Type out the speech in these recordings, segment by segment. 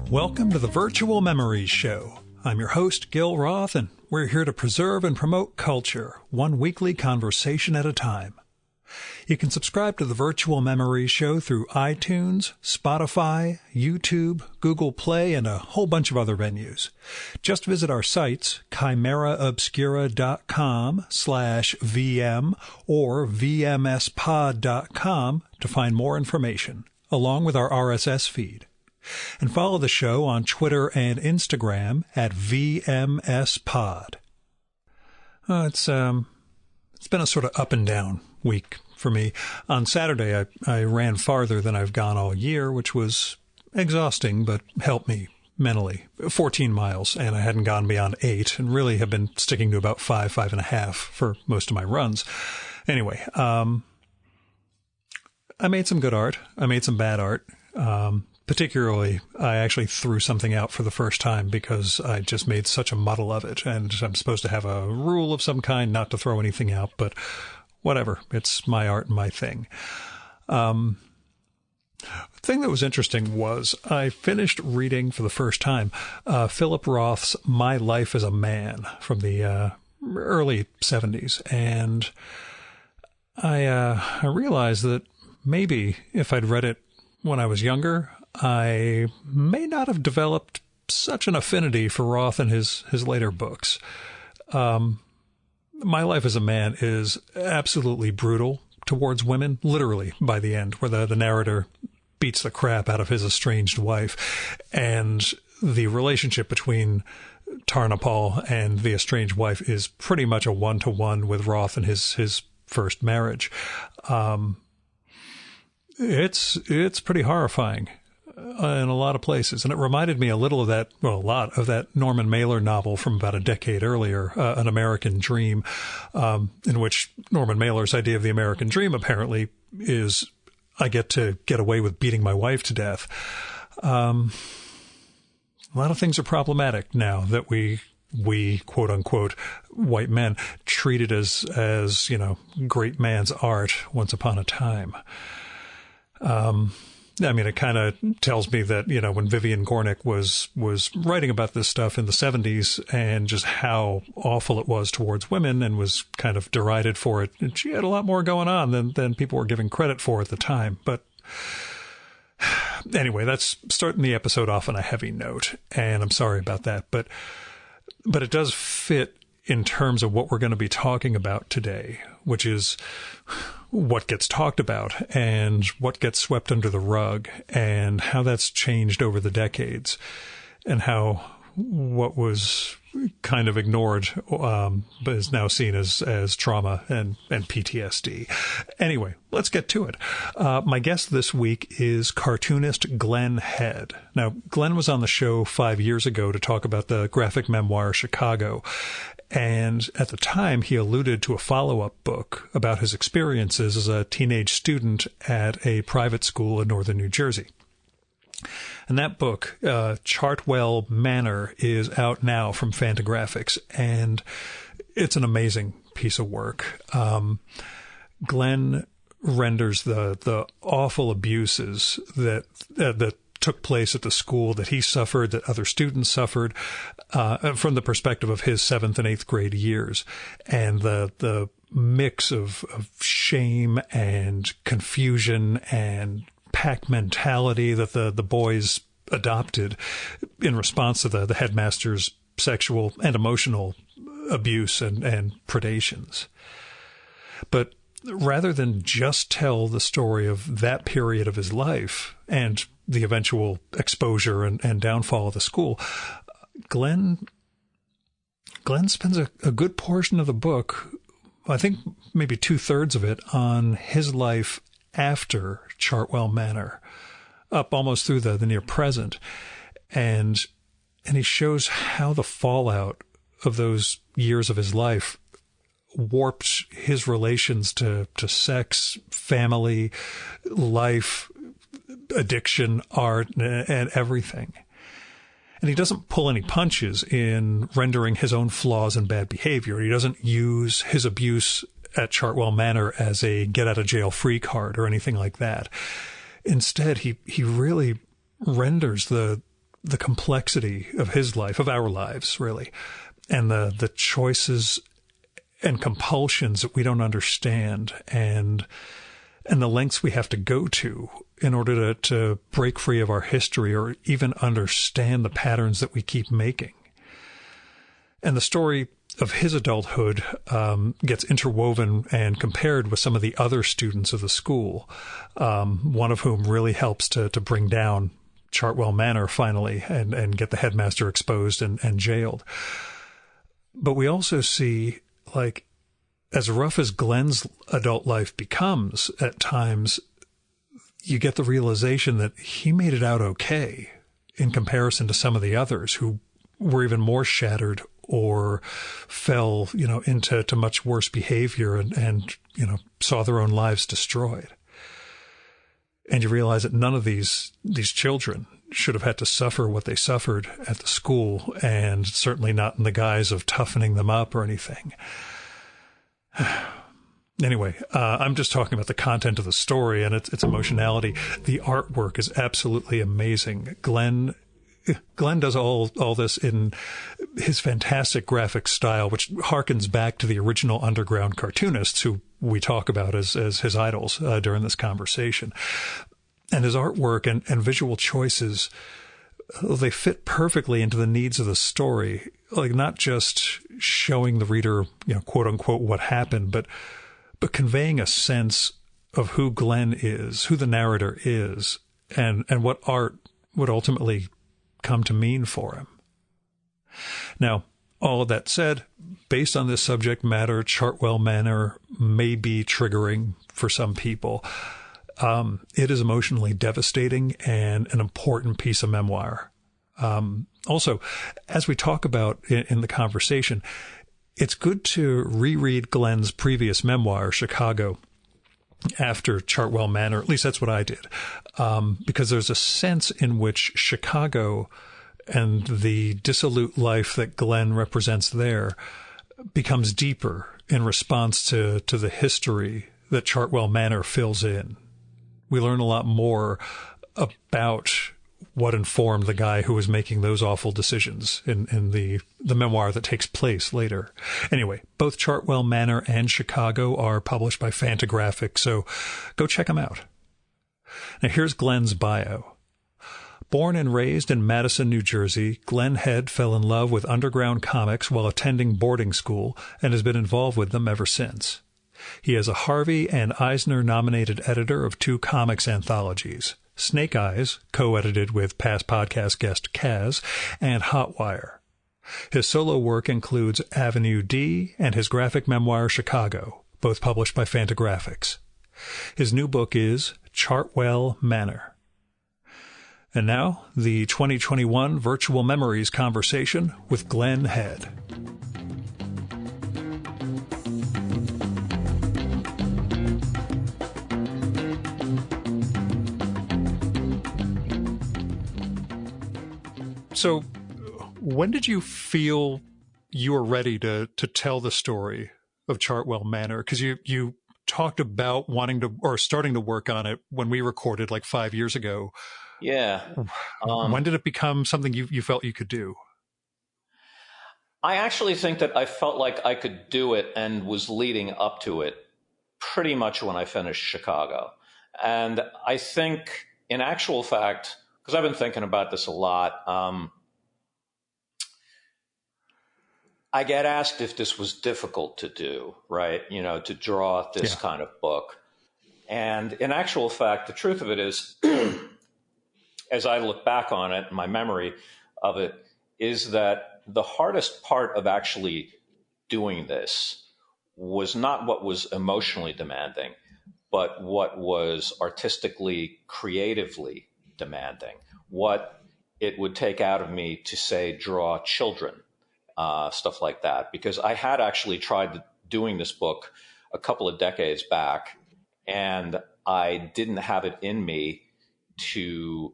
Welcome to the Virtual Memories Show. I'm your host, Gil Roth, and we're here to preserve and promote culture, one weekly conversation at a time. You can subscribe to the Virtual Memories Show through iTunes, Spotify, YouTube, Google Play, and a whole bunch of other venues. Just visit our sites, chimeraobscura.com/VM or vmspod.com to find more information, along with our RSS feed. And follow the show on Twitter and Instagram at VMSPod. It's been a sort of up and down week for me. On Saturday, I ran farther than I've gone all year, which was exhausting, but helped me mentally. 14 miles, and I hadn't gone beyond 8, and really have been sticking to about 5.5 for most of my runs. Anyway, I made some good art. I made some bad art. Particularly, I actually threw something out for the first time because I just made such a muddle of it. And I'm supposed to have a rule of some kind not to throw anything out, but whatever. It's my art and my thing. The thing that was interesting was I finished reading for the first time Philip Roth's My Life as a Man from the early 70s. And I realized that maybe if I'd read it when I was younger, I may not have developed such an affinity for Roth and his later books. My Life as a Man is absolutely brutal towards women, literally by the end, where the narrator beats the crap out of his estranged wife. And the relationship between Tarnopol and the estranged wife is pretty much a one-to-one with Roth and his first marriage. It's pretty horrifying in a lot of places. And it reminded me a lot of that Norman Mailer novel from about a decade earlier, An American Dream, in which Norman Mailer's idea of the American dream apparently is I get to get away with beating my wife to death. A lot of things are problematic now that we quote unquote white men treat it as great man's art once upon a time. It kind of tells me that, when Vivian Gornick was writing about this stuff in the 70s and just how awful it was towards women and was kind of derided for it, and she had a lot more going on than people were giving credit for at the time. But anyway, that's starting the episode off on a heavy note, and I'm sorry about that. But it does fit in terms of what we're going to be talking about today, which is what gets talked about and what gets swept under the rug and how that's changed over the decades and how what was kind of ignored but is now seen as trauma and PTSD. Anyway, let's get to it. My guest this week is cartoonist Glenn Head. Now, Glenn was on the show 5 years ago to talk about the graphic memoir Chicago. And at the time, he alluded to a follow-up book about his experiences as a teenage student at a private school in northern New Jersey. And that book, Chartwell Manor, is out now from Fantagraphics, and it's an amazing piece of work. Glenn renders the awful abuses that took place at the school that he suffered, that other students suffered, from the perspective of his 7th and 8th grade years, and the mix of shame and confusion and pack mentality that the boys adopted in response to the headmaster's sexual and emotional abuse and predations. But rather than just tell the story of that period of his life and the eventual exposure and downfall of the school, Glenn spends a good portion of the book, I think maybe 2/3 of it, on his life after Chartwell Manor, up almost through the near present. And he shows how the fallout of those years of his life warped his relations to sex, family, life, addiction, art, and everything. And he doesn't pull any punches in rendering his own flaws and bad behavior. He doesn't use his abuse at Chartwell Manor as a get-out-of-jail-free card or anything like that. Instead, he really renders the the complexity of his life, of our lives, really, and the choices and compulsions that we don't understand, and the lengths we have to go to in order to break free of our history or even understand the patterns that we keep making. And the story of his adulthood gets interwoven and compared with some of the other students of the school, one of whom really helps to bring down Chartwell Manor finally and get the headmaster exposed and jailed. But we also see, like, as rough as Glenn's adult life becomes at times, you get the realization that he made it out okay in comparison to some of the others who were even more shattered or fell, into much worse behavior and saw their own lives destroyed. And you realize that none of these children should have had to suffer what they suffered at the school, and certainly not in the guise of toughening them up or anything. Anyway, I'm just talking about the content of the story and its emotionality. The artwork is absolutely amazing. Glenn does all this in his fantastic graphic style, which harkens back to the original underground cartoonists who we talk about as his idols during this conversation. And his artwork and visual choices, they fit perfectly into the needs of the story, like not just showing the reader, quote unquote, what happened, but conveying a sense of who Glenn is, who the narrator is, and what art would ultimately come to mean for him. Now, all of that said, based on this subject matter, Chartwell Manor may be triggering for some people. It is emotionally devastating and an important piece of memoir. Also, as we talk about in the conversation, it's good to reread Glenn's previous memoir, Chicago, after Chartwell Manor. At least that's what I did, because there's a sense in which Chicago and the dissolute life that Glenn represents there becomes deeper in response to the history that Chartwell Manor fills in. We learn a lot more about what informed the guy who was making those awful decisions in the memoir that takes place later. Anyway, both Chartwell Manor and Chicago are published by Fantagraphics, so go check them out. Now here's Glenn's bio. Born and raised in Madison, New Jersey, Glenn Head fell in love with underground comics while attending boarding school and has been involved with them ever since. He is a Harvey and Eisner-nominated editor of 2 comics anthologies, Snake Eyes, co-edited with past podcast guest Kaz, and Hotwire. His solo work includes Avenue D and his graphic memoir Chicago, both published by Fantagraphics. His new book is Chartwell Manor. And now, the 2021 Virtual Memories conversation with Glenn Head. So, when did you feel you were ready to tell the story of Chartwell Manor? Because you talked about wanting to, or starting to work on it when we recorded like 5 years ago. Yeah. When did it become something you felt you could do? I actually think that I felt like I could do it and was leading up to it pretty much when I finished Chicago. And I think, in actual fact, because I've been thinking about this a lot, I get asked if this was difficult to do, right? To draw this kind of book. And in actual fact, the truth of it is, as I look back on it, my memory of it is that the hardest part of actually doing this was not what was emotionally demanding, but what was artistically, creatively demanding, what it would take out of me to, say, draw children, stuff like that. Because I had actually tried doing this book a couple of decades back, and I didn't have it in me to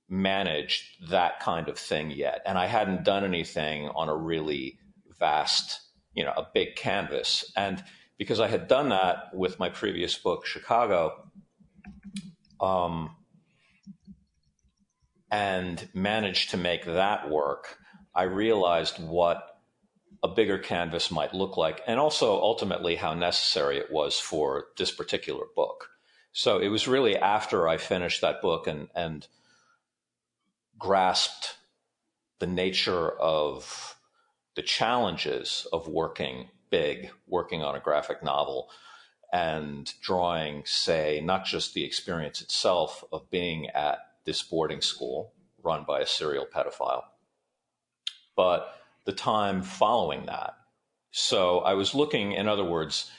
manage that kind of thing yet. And I hadn't done anything on a really vast, a big canvas. And because I had done that with my previous book, Chicago, and managed to make that work, I realized what a bigger canvas might look like, and also ultimately how necessary it was for this particular book. So it was really after I finished that book and grasped the nature of the challenges of working big, working on a graphic novel, and drawing, say, not just the experience itself of being at this boarding school run by a serial pedophile, but the time following that. So I was looking, in other words,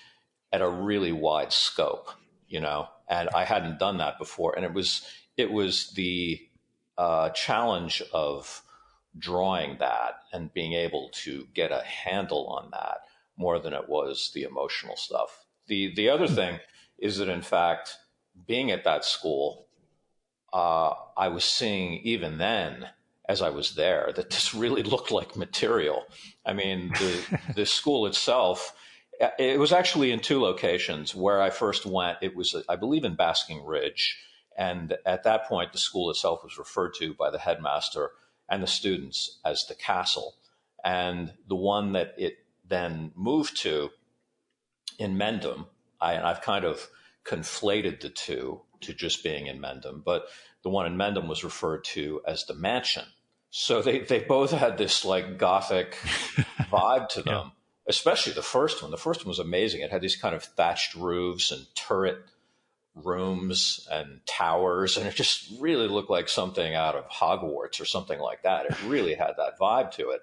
at a really wide scope, and I hadn't done that before. And it was the challenge of drawing that and being able to get a handle on that more than it was the emotional stuff. The other thing is that, in fact, being at that school, I was seeing even then, as I was there, that this really looked like material. I mean, the school itself, it was actually in two locations. Where I first went, it was, I believe, in Basking Ridge. And at that point, the school itself was referred to by the headmaster and the students as the Castle. And the one that it then moved to in Mendham, I've kind of conflated the two to just being in Mendham, but the one in Mendham was referred to as the Mansion. So they both had this like Gothic vibe to them, especially the first one. The first one was amazing. It had these kind of thatched roofs and turret rooms and towers, and it just really looked like something out of Hogwarts or something like that. It really had that vibe to it.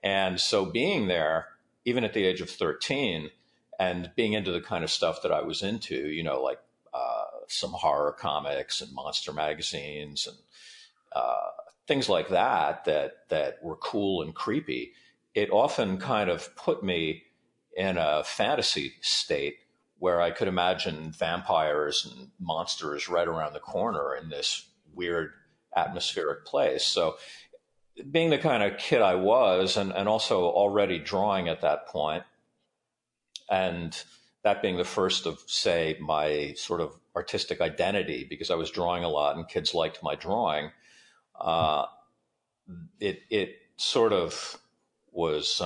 And so being there, even at the age of 13, and being into the kind of stuff that I was into, like some horror comics and monster magazines and things like that were cool and creepy, it often kind of put me in a fantasy state where I could imagine vampires and monsters right around the corner in this weird atmospheric place. So being the kind of kid I was, and also already drawing at that point, and that being the first of, say, my sort of artistic identity, because I was drawing a lot and kids liked my drawing, it sort of was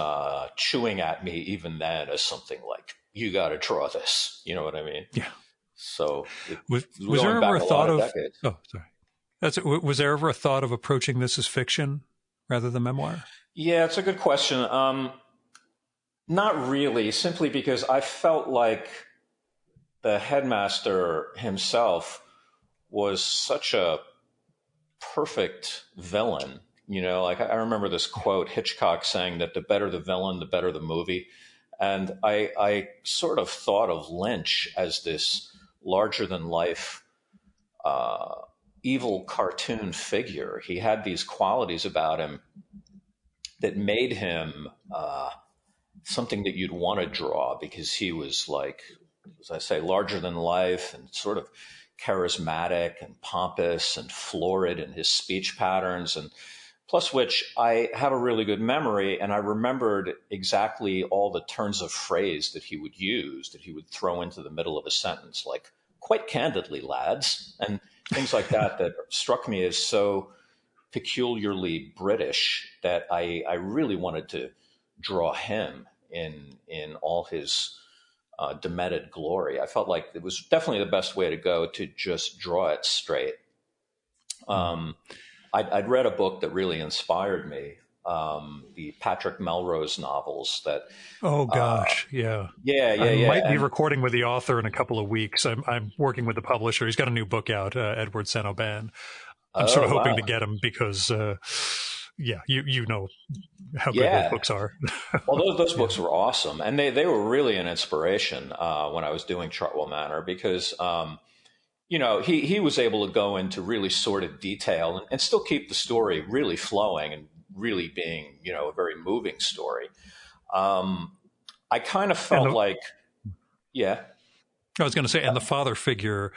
chewing at me even then as something like, you got to draw this. You know what I mean? Yeah. So was there ever a thought of, was there ever a thought of approaching this as fiction rather than memoir? Yeah, it's a good question. Not really, simply because I felt like the headmaster himself was such a perfect villain. Like I remember this quote, Hitchcock saying that the better the villain, the better the movie. And I sort of thought of Lynch as this larger than life evil cartoon figure. He had these qualities about him that made him something that you'd want to draw, because he was, like, as I say, larger than life and sort of charismatic and pompous and florid in his speech patterns, and plus which I have a really good memory, and I remembered exactly all the turns of phrase that he would use, that he would throw into the middle of a sentence, like, quite candidly, lads, and things like that, that struck me as so peculiarly British that I really wanted to draw him in all his demented glory. I felt like it was definitely the best way to go, to just draw it straight. I'd read a book that really inspired me, the Patrick Melrose novels. That oh gosh, yeah. I might be recording with the author in a couple of weeks. I'm working with the publisher. He's got a new book out, Edward St. Aubin. I'm sort of hoping to get him because, you know how good those books are. Well, those books were awesome, and they were really an inspiration when I was doing Chartwell Manor, because he was able to go into really sordid detail and still keep the story really flowing and really being a very moving story. I kind of felt I was going to say, and the father figure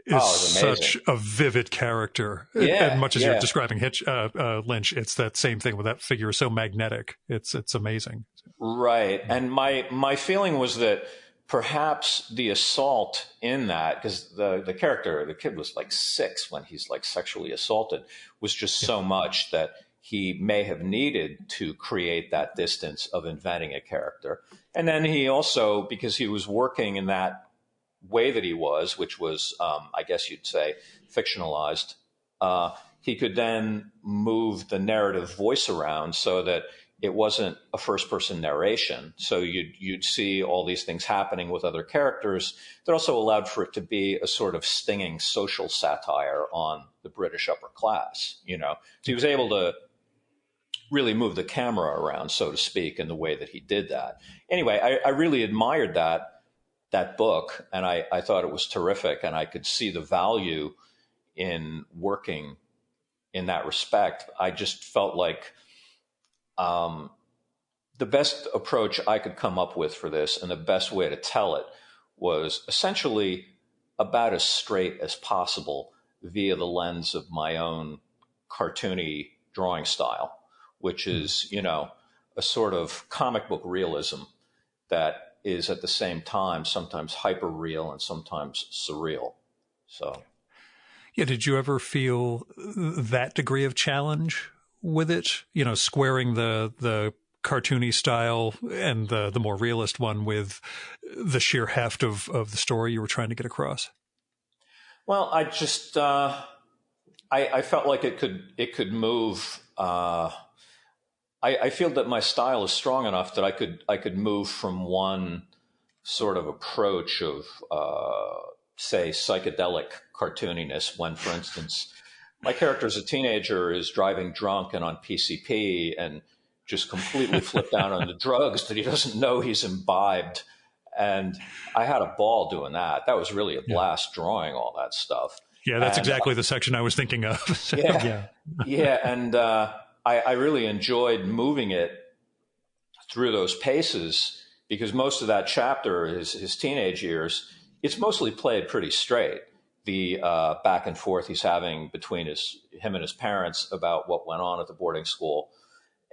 is such a vivid character. And much as you're describing Lynch, it's that same thing with that figure is so magnetic. It's amazing. Right. And my feeling was that perhaps the assault in that, because the kid was like 6 when he's like sexually assaulted, was just so much that he may have needed to create that distance of inventing a character. And then he also, because he was working in that way that he was, which was, I guess you'd say, fictionalized, he could then move the narrative voice around so that it wasn't a first-person narration. So you'd see all these things happening with other characters. That also allowed for it to be a sort of stinging social satire on the British upper class. So he was able to really move the camera around, so to speak, in the way that he did that. Anyway, I really admired that book, and I thought it was terrific, and I could see the value in working in that respect. I just felt like the best approach I could come up with for this and the best way to tell it was essentially about as straight as possible via the lens of my own cartoony drawing style, which is, a sort of comic book realism that is at the same time sometimes hyper real and sometimes surreal. So, yeah, did you ever feel that degree of challenge with it? Squaring the cartoony style and the more realist one with the sheer heft of the story you were trying to get across? Well, I just I felt like it could move. I feel that my style is strong enough that I could move from one sort of approach of say psychedelic cartooniness when, for instance, my character as a teenager is driving drunk and on PCP and just completely flipped out on the drugs that he doesn't know he's imbibed. And I had a ball doing that. That was really a blast drawing all that stuff. Yeah, that's exactly the section I was thinking of. So, yeah. And I really enjoyed moving it through those paces because most of that chapter, his teenage years, it's mostly played pretty straight. The back and forth he's having between him and his parents about what went on at the boarding school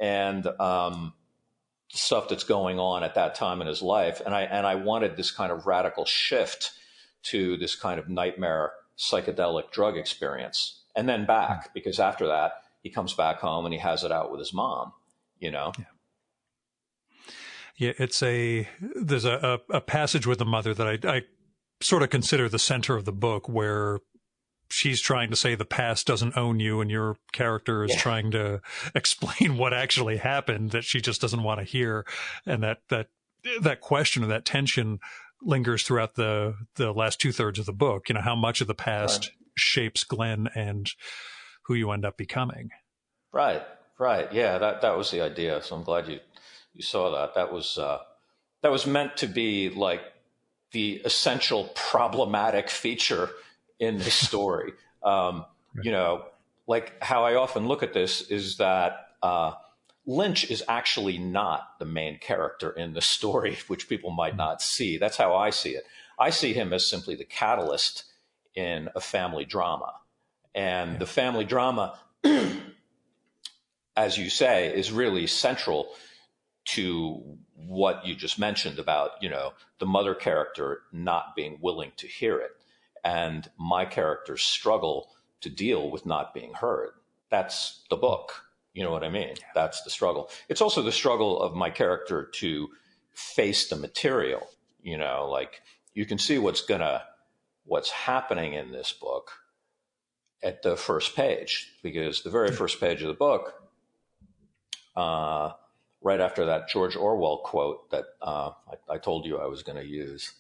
and stuff that's going on at that time in his life. And I wanted this kind of radical shift to this kind of nightmare psychedelic drug experience. And then back, because after that, he comes back home and he has it out with his mom, Yeah, there's a passage with the mother that I sort of consider the center of the book where she's trying to say the past doesn't own you and your character is trying to explain what actually happened that she just doesn't want to hear. And that question or that tension lingers throughout the last 2/3 of the book. How much of the past shapes Glenn and who you end up becoming. Right. Yeah, that was the idea. So I'm glad you saw that. That was meant to be like the essential problematic feature in the story. Like how I often look at this is that Lynch is actually not the main character in the story, which people might not see. That's how I see it. I see him as simply the catalyst in a family drama. And the family drama, as you say, is really central to what you just mentioned about, the mother character not being willing to hear it and my character's struggle to deal with not being heard. That's the book. You know what I mean? That's the struggle. It's also the struggle of my character to face the material, like you can see what's happening in this book at the first page, because the very first page of the book, right after that George Orwell quote that I told you I was going to use.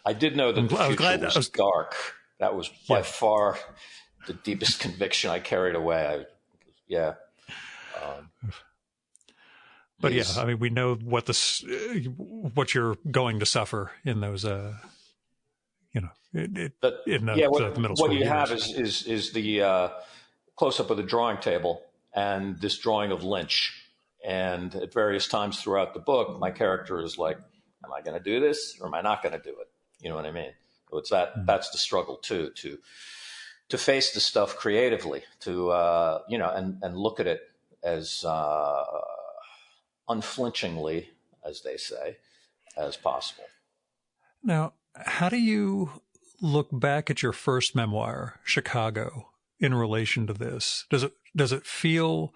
I did know that the future was dark. That was by far the deepest conviction I carried away. But we know what you're going to suffer in those, in the middle school. What you have is the close up of the drawing table and this drawing of Lynch. And at various times throughout the book, my character is like, am I going to do this or am I not going to do it? You know what I mean? So it's that's the struggle too, to face the stuff creatively, to, and look at it as unflinchingly as they say, as possible. Now, how do you look back at your first memoir, Chicago, in relation to this? Does it feel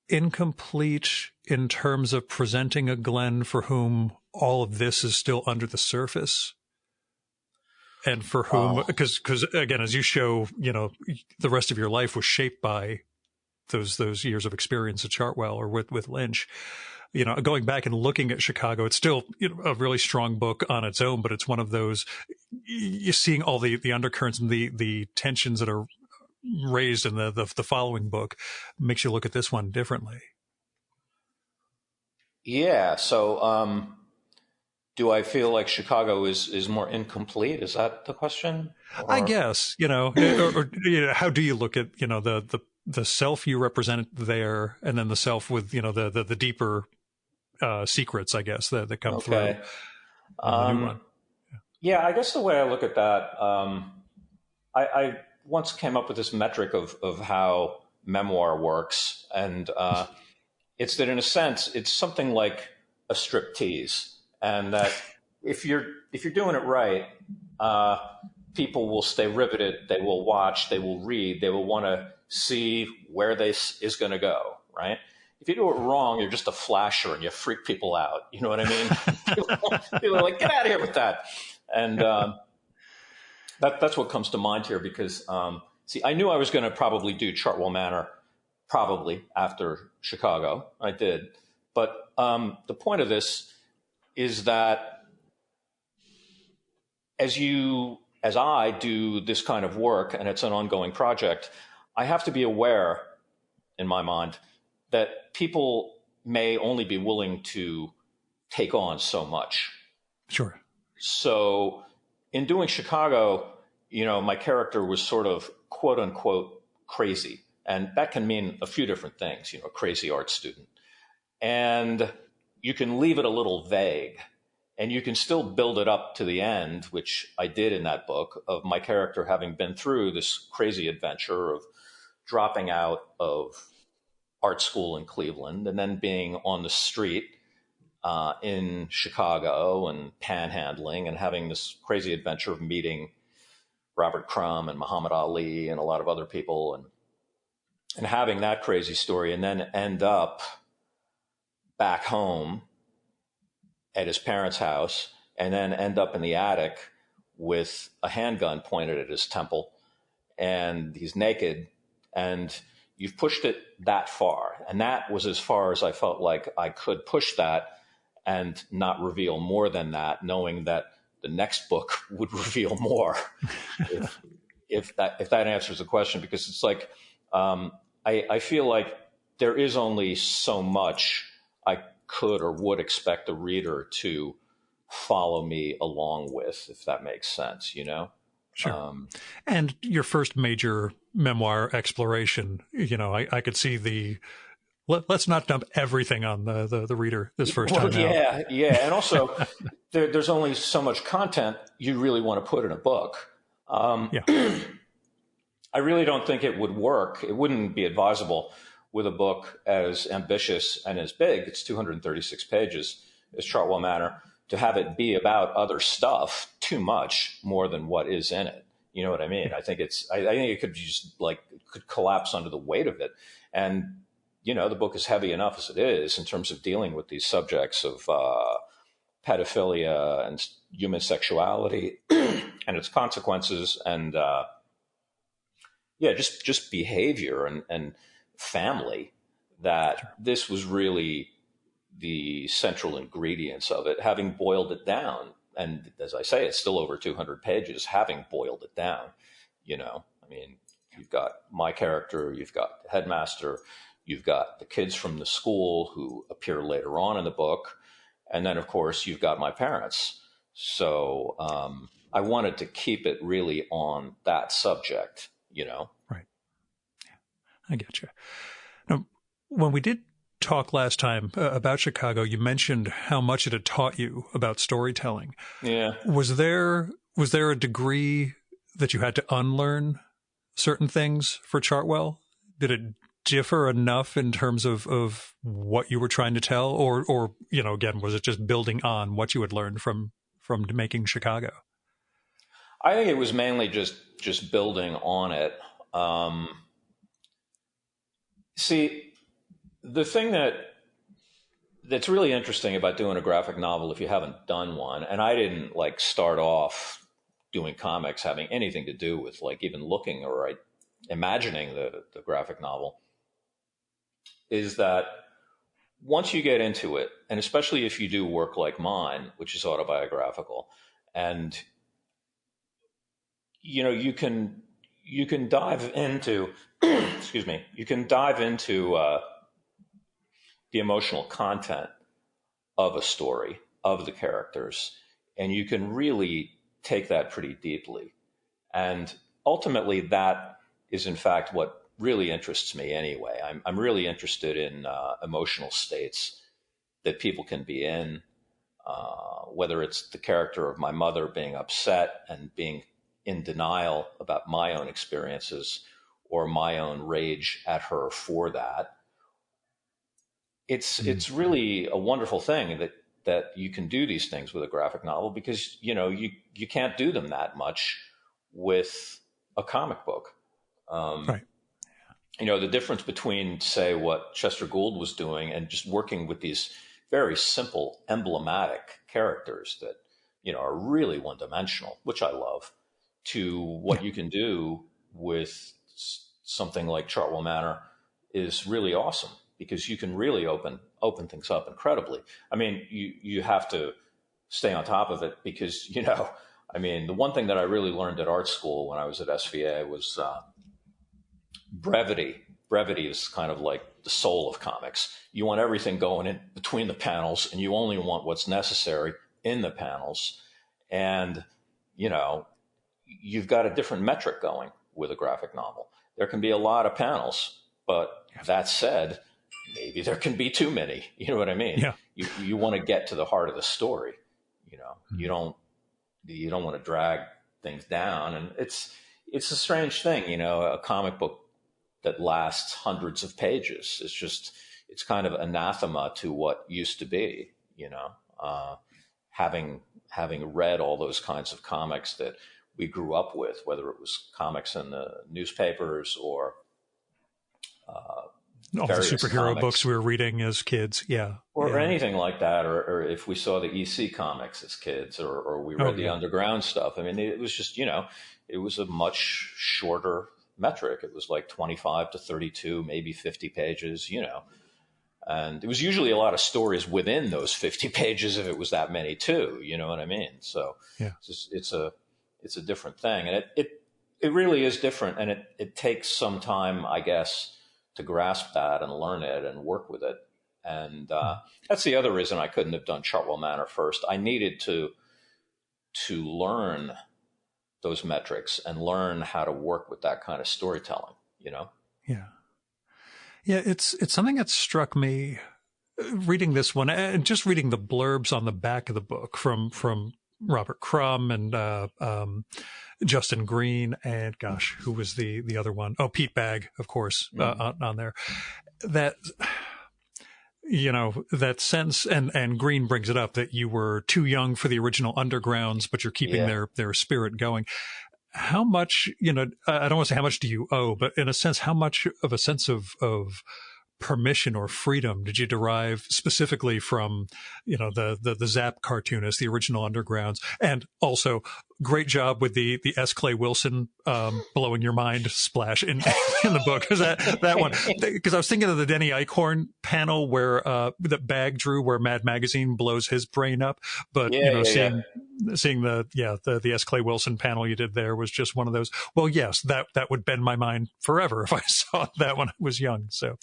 incomplete in terms of presenting a Glenn for whom all of this is still under the surface? And for whom, because again, as you show, the rest of your life was shaped by those years of experience at Chartwell or with Lynch. Going back and looking at Chicago, it's still a really strong book on its own, but it's one of those, you're seeing all the undercurrents and the tensions that are raised in the following book makes you look at this one differently. Yeah. So, do I feel like Chicago is more incomplete? Is that the question? Or? I guess, or how do you look at, the self you represent there, and then the self with, the deeper secrets, I guess, that come through the new one. Yeah, I guess the way I look at that, I once came up with this metric of how memoir works, and it's that in a sense it's something like a striptease, and that if you're doing it right, people will stay riveted, they will watch, they will read, they will want to see where this is going to go, right? If you do it wrong, you're just a flasher and you freak people out. You know what I mean? People are like, get out of here with that. And that's what comes to mind here because, see, I knew I was going to probably do Chartwell Manor probably after Chicago. I did. But the point of this is that as I do this kind of work, and it's an ongoing project, I have to be aware, in my mind, that people may only be willing to take on so much. Sure. So in doing Chicago, my character was sort of quote unquote crazy. And that can mean a few different things, a crazy art student. And you can leave it a little vague and you can still build it up to the end, which I did in that book, of my character having been through this crazy adventure of dropping out of art school in Cleveland and then being on the street in Chicago and panhandling and having this crazy adventure of meeting Robert Crumb and Muhammad Ali and a lot of other people and having that crazy story and then end up back home at his parents' house and then end up in the attic with a handgun pointed at his temple and he's naked and you've pushed it that far. And that was as far as I felt like I could push that and not reveal more than that, knowing that the next book would reveal more. if that answers the question, because it's like, I feel like there is only so much I could or would expect the reader to follow me along with, if that makes sense, Sure. And your first major memoir exploration, I could see let's not dump everything on the reader this first time out. Yeah. And also there's only so much content you really want to put in a book. I really don't think it would work. It wouldn't be advisable with a book as ambitious and as big, it's 236 pages, as Chartwell Manor, to have it be about other stuff too much more than what is in it. You know what I mean? I think it could just could collapse under the weight of it. And, the book is heavy enough as it is in terms of dealing with these subjects of pedophilia and human sexuality and its consequences and, just behavior and family, that this was really the central ingredients of it, having boiled it down. And as I say, it's still over 200 pages, having boiled it down. You've got my character, you've got the headmaster, you've got the kids from the school who appear later on in the book. And then, of course, you've got my parents. So I wanted to keep it really on that subject, Right. I get you. Now, when we did talk last time about Chicago, you mentioned how much it had taught you about storytelling. Yeah. Was there a degree that you had to unlearn certain things for Chartwell? Did differ enough in terms of what you were trying to tell, or again, was it just building on what you had learned from making Chicago? I think it was mainly just building on it. See, the thing that's really interesting about doing a graphic novel, if you haven't done one, and I didn't like start off doing comics having anything to do with like even looking or imagining the graphic novel, is that once you get into it, and especially if you do work like mine, which is autobiographical, and you can dive into excuse me, you can dive into the emotional content of a story, of the characters, and you can really take that pretty deeply. And ultimately, that is in fact what really interests me anyway. I'm really interested in emotional states that people can be in, whether it's the character of my mother being upset and being in denial about my own experiences or my own rage at her for that. It's really a wonderful thing that you can do these things with a graphic novel, because you can't do them that much with a comic book. Right. The difference between, say, what Chester Gould was doing and just working with these very simple, emblematic characters that are really one-dimensional, which I love, to what you can do with something like Chartwell Manor is really awesome, because you can really open things up incredibly. I mean, you have to stay on top of it, because the one thing that I really learned at art school when I was at SVA was brevity. Brevity is kind of like the soul of comics. You want everything going in between the panels, and you only want what's necessary in the panels. And you've got a different metric going with a graphic novel. There can be a lot of panels, but that said, maybe there can be too many. You know what I mean? Yeah. You want to get to the heart of the story. You don't want to drag things down. And it's a strange thing, a comic book that lasts hundreds of pages. It's kind of anathema to what used to be, having read all those kinds of comics that we grew up with, whether it was comics in the newspapers or all the superhero comics books we were reading as kids, or anything like that, or if we saw the EC comics as kids, or we read the underground stuff. I mean, it was just it was a much shorter metric. It was like 25 to 32, maybe 50 pages, and it was usually a lot of stories within those 50 pages if it was that many too. You know what I mean? So it's a different thing, and it really is different, and it takes some time, I guess, to grasp that and learn it and work with it. And that's the other reason I couldn't have done Chartwell Manor first. I needed to learn those metrics and learn how to work with that kind of storytelling, Yeah. It's something that struck me reading this one, and just reading the blurbs on the back of the book from Robert Crumb and Justin Green, and gosh, who was the other one? Oh, Pete Bagg, of course, on there. That that sense, and Green brings it up, that you were too young for the original Undergrounds, but you're keeping their spirit going. How much, I don't want to say how much do you owe, but in a sense, how much of a sense of permission or freedom did you derive specifically from, the Zap cartoonist, the original Undergrounds? And also, great job with the S. Clay Wilson blowing your mind splash in the book, because that one, because I was thinking of the Denny Eichhorn panel where that Bag drew, where Mad Magazine blows his brain up, but seeing the S. Clay Wilson panel you did there was just one of those. Well, yes, that would bend my mind forever if I saw that when I was young. So,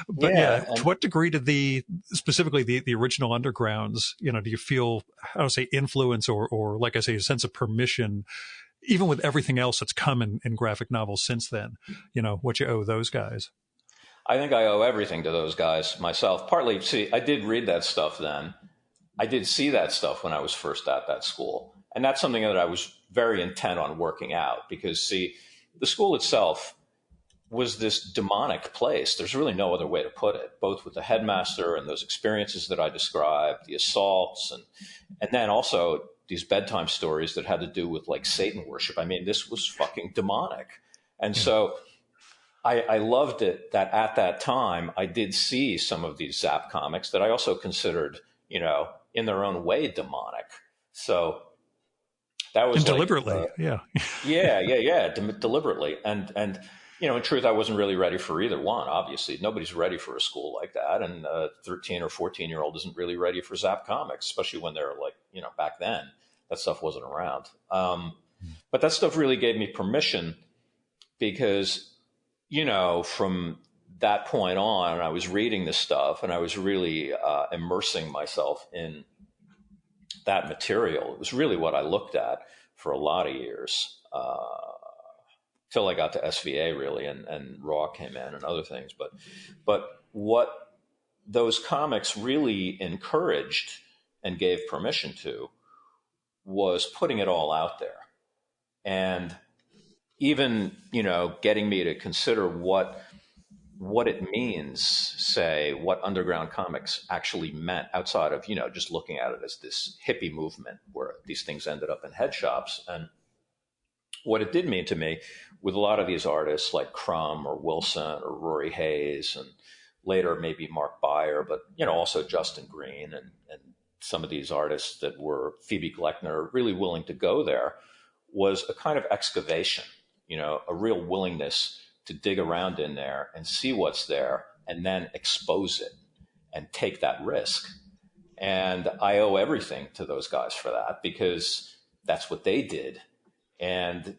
but to what degree did specifically the original Undergrounds, do you feel, I don't say influence or like I say, a sense of permission, even with everything else that's come in graphic novels since then, what you owe those guys? I think I owe everything to those guys myself. Partly, see, I did read that stuff then. I did see that stuff when I was first at that school. And that's something that I was very intent on working out, because, see, the school itself was this demonic place. There's really no other way to put it, both with the headmaster and those experiences that I described, the assaults, and then also these bedtime stories that had to do with like Satan worship. I mean, this was fucking demonic. And so I loved it that at that time I did see some of these Zap comics that I also considered, you know, in their own way demonic. So that was and deliberately, deliberately. And you know, in truth, I wasn't really ready for either one. Obviously, nobody's ready for a school like that, and a 13 or 14-year-old isn't really ready for Zap comics, especially when they're like, you know, back then that stuff wasn't around. But that stuff really gave me permission because, you know, from that point on, I was reading this stuff and I was really immersing myself in that material. It was really what I looked at for a lot of years, till I got to SVA really, and Raw came in and other things. But what those comics really encouraged and gave permission to was putting it all out there. And even, you know, getting me to consider what it means, say, what underground comics actually meant outside of, you know, just looking at it as this hippie movement where these things ended up in head shops. And what it did mean to me with a lot of these artists like Crumb or Wilson or Rory Hayes, and later maybe Mark Beyer, but, you know, also Justin Green and some of these artists that were Phoebe Gleckner really willing to go there, was a kind of excavation, you know, a real willingness to dig around in there and see what's there and then expose it and take that risk. And I owe everything to those guys for that, because that's what they did. And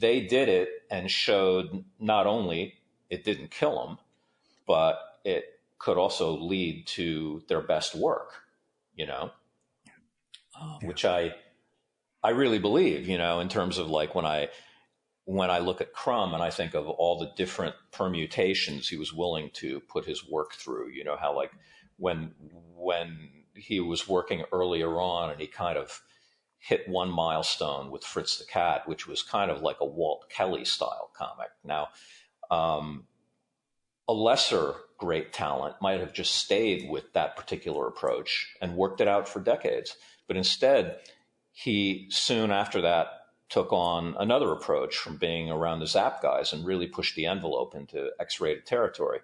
they did it and showed not only it didn't kill them, but it could also lead to their best work, you know, which I really believe, you know, in terms of like when I look at Crumb and I think of all the different permutations he was willing to put his work through, you know, how like when he was working earlier on and he kind of hit one milestone with Fritz the Cat, which was kind of like a Walt Kelly style comic. Now, a lesser great talent might have just stayed with that particular approach and worked it out for decades. But instead, he soon after that took on another approach from being around the Zap guys and really pushed the envelope into X-rated territory.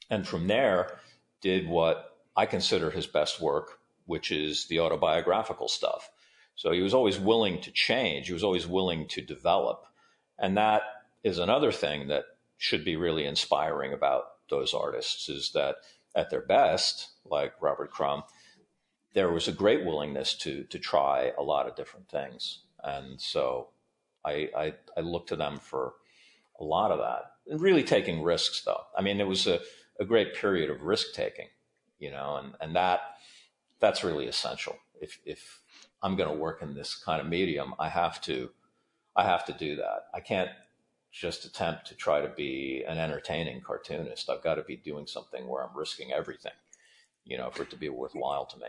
And from there, did what I consider his best work, which is the autobiographical stuff. So he was always willing to change. He was always willing to develop. And that is another thing that should be really inspiring about those artists, is that at their best, like Robert Crumb, there was a great willingness to try a lot of different things. And so I look to them for a lot of that, and really taking risks though. I mean, it was a great period of risk taking, you know, and that's really essential. If I'm going to work in this kind of medium, I have to do that. I can't just attempt to try to be an entertaining cartoonist. I've got to be doing something where I'm risking everything, you know, for it to be worthwhile to me,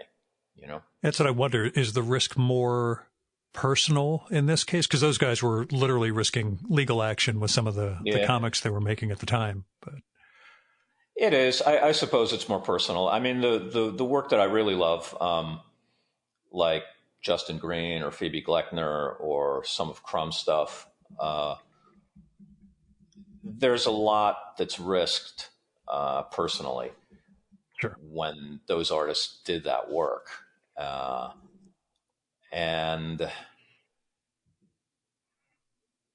you know? That's what I wonder. Is the risk more personal in this case? Because those guys were literally risking legal action with some of the comics they were making at the time. But it is. I suppose it's more personal. I mean, the work that I really love, like Justin Green or Phoebe Gleckner or some of Crumb's stuff, there's a lot that's risked personally. Sure. When those artists did that work. And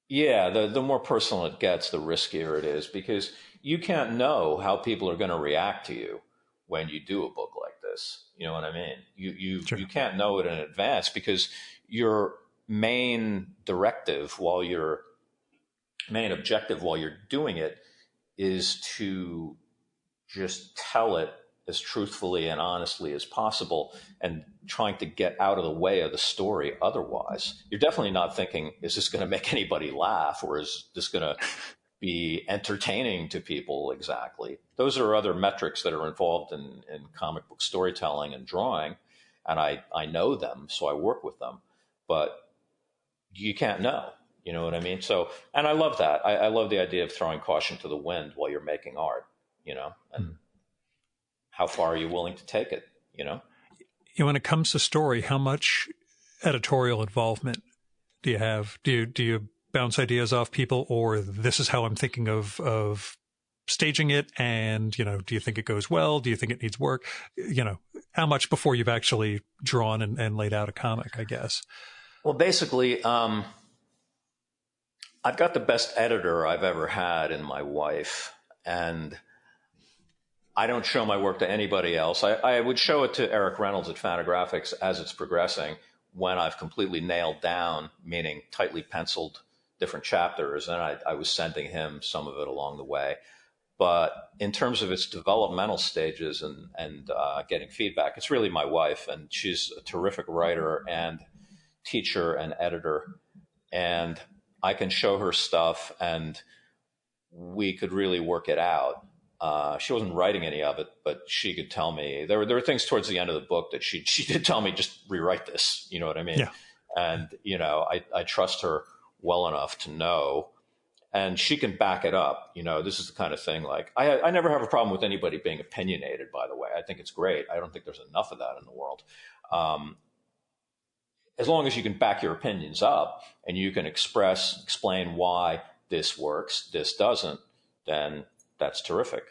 yeah, the more personal it gets, the riskier it is, because you can't know how people are going to react to you when you do a book like this. You know what I mean? You can't know it in advance, because your main objective while you're doing it is to just tell it as truthfully and honestly as possible, and trying to get out of the way of the story. Otherwise, you're definitely not thinking, is this going to make anybody laugh, or is this going to be entertaining to people? Exactly. Those are other metrics that are involved in comic book storytelling and drawing. And I know them, so I work with them, but you can't know, You know what I mean? So, and I love that. I love the idea of throwing caution to the wind while you're making art, and how far are you willing to take it, When it comes to story, how much editorial involvement do you have? Do you bounce ideas off people, or this is how I'm thinking of staging it? And, do you think it goes well? Do you think it needs work? How much before you've actually drawn and laid out a comic, I guess? Well, basically, I've got the best editor I've ever had in my wife, and I don't show my work to anybody else. I would show it to Eric Reynolds at Fantagraphics as it's progressing, when I've completely nailed down, meaning tightly penciled different chapters, and I was sending him some of it along the way. But in terms of its developmental stages and getting feedback, it's really my wife, and she's a terrific writer and teacher and editor, and I can show her stuff, and we could really work it out. She wasn't writing any of it, but she could tell me there were things towards the end of the book that she did tell me, just rewrite this. You know what I mean? Yeah. And I trust her well enough to know, and she can back it up. This is the kind of thing, like, I never have a problem with anybody being opinionated, by the way. I think it's great. I don't think there's enough of that in the world. As long as you can back your opinions up and you can explain why this works, this doesn't, then that's terrific.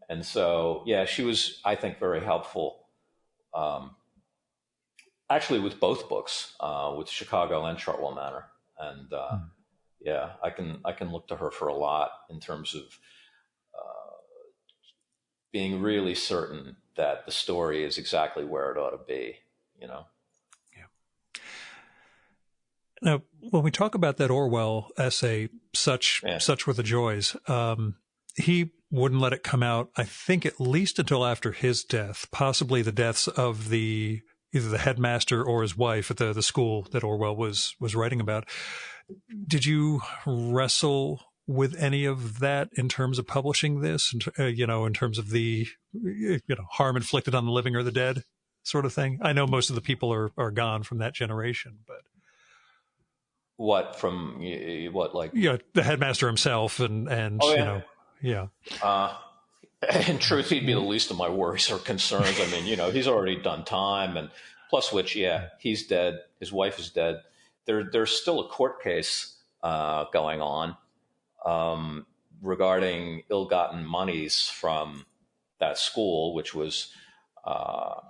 And so, yeah, she was, I think, very helpful, actually, with both books, with Chicago and Chartwell Manor. And yeah, I can look to her for a lot in terms of being really certain that the story is exactly where it ought to be, Yeah. Now, when we talk about that Orwell essay, such were the joys, he wouldn't let it come out, I think, at least until after his death, possibly the deaths of either the headmaster or his wife at the school that Orwell was writing about. Did you wrestle with any of that in terms of publishing this, in terms of the harm inflicted on the living or the dead sort of thing? I know most of the people are gone from that generation, but what from what, like, the headmaster himself and oh, yeah. In truth, he'd be the least of my worries or concerns. I mean, he's already done time, and plus which, he's dead. His wife is dead. There's still a court case going on regarding ill-gotten monies from that school, which was,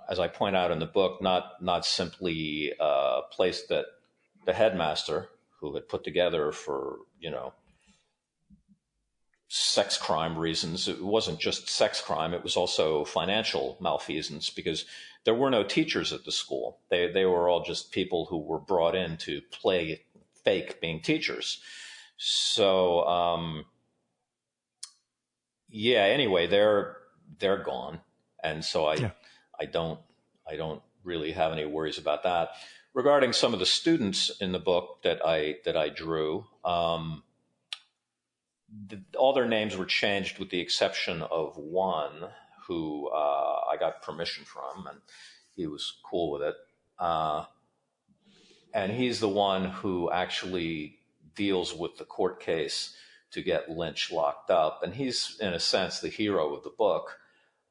as I point out in the book, not simply a place that the headmaster, who had put together for sex crime reasons. It wasn't just sex crime. It was also financial malfeasance, because there were no teachers at the school. They were all just people who were brought in to play fake being teachers. So, anyway, they're gone. And so I don't really have any worries about that. Regarding some of the students in the book that I drew, all their names were changed with the exception of one who I got permission from, and he was cool with it. And he's the one who actually deals with the court case to get Lynch locked up. And he's, in a sense, the hero of the book.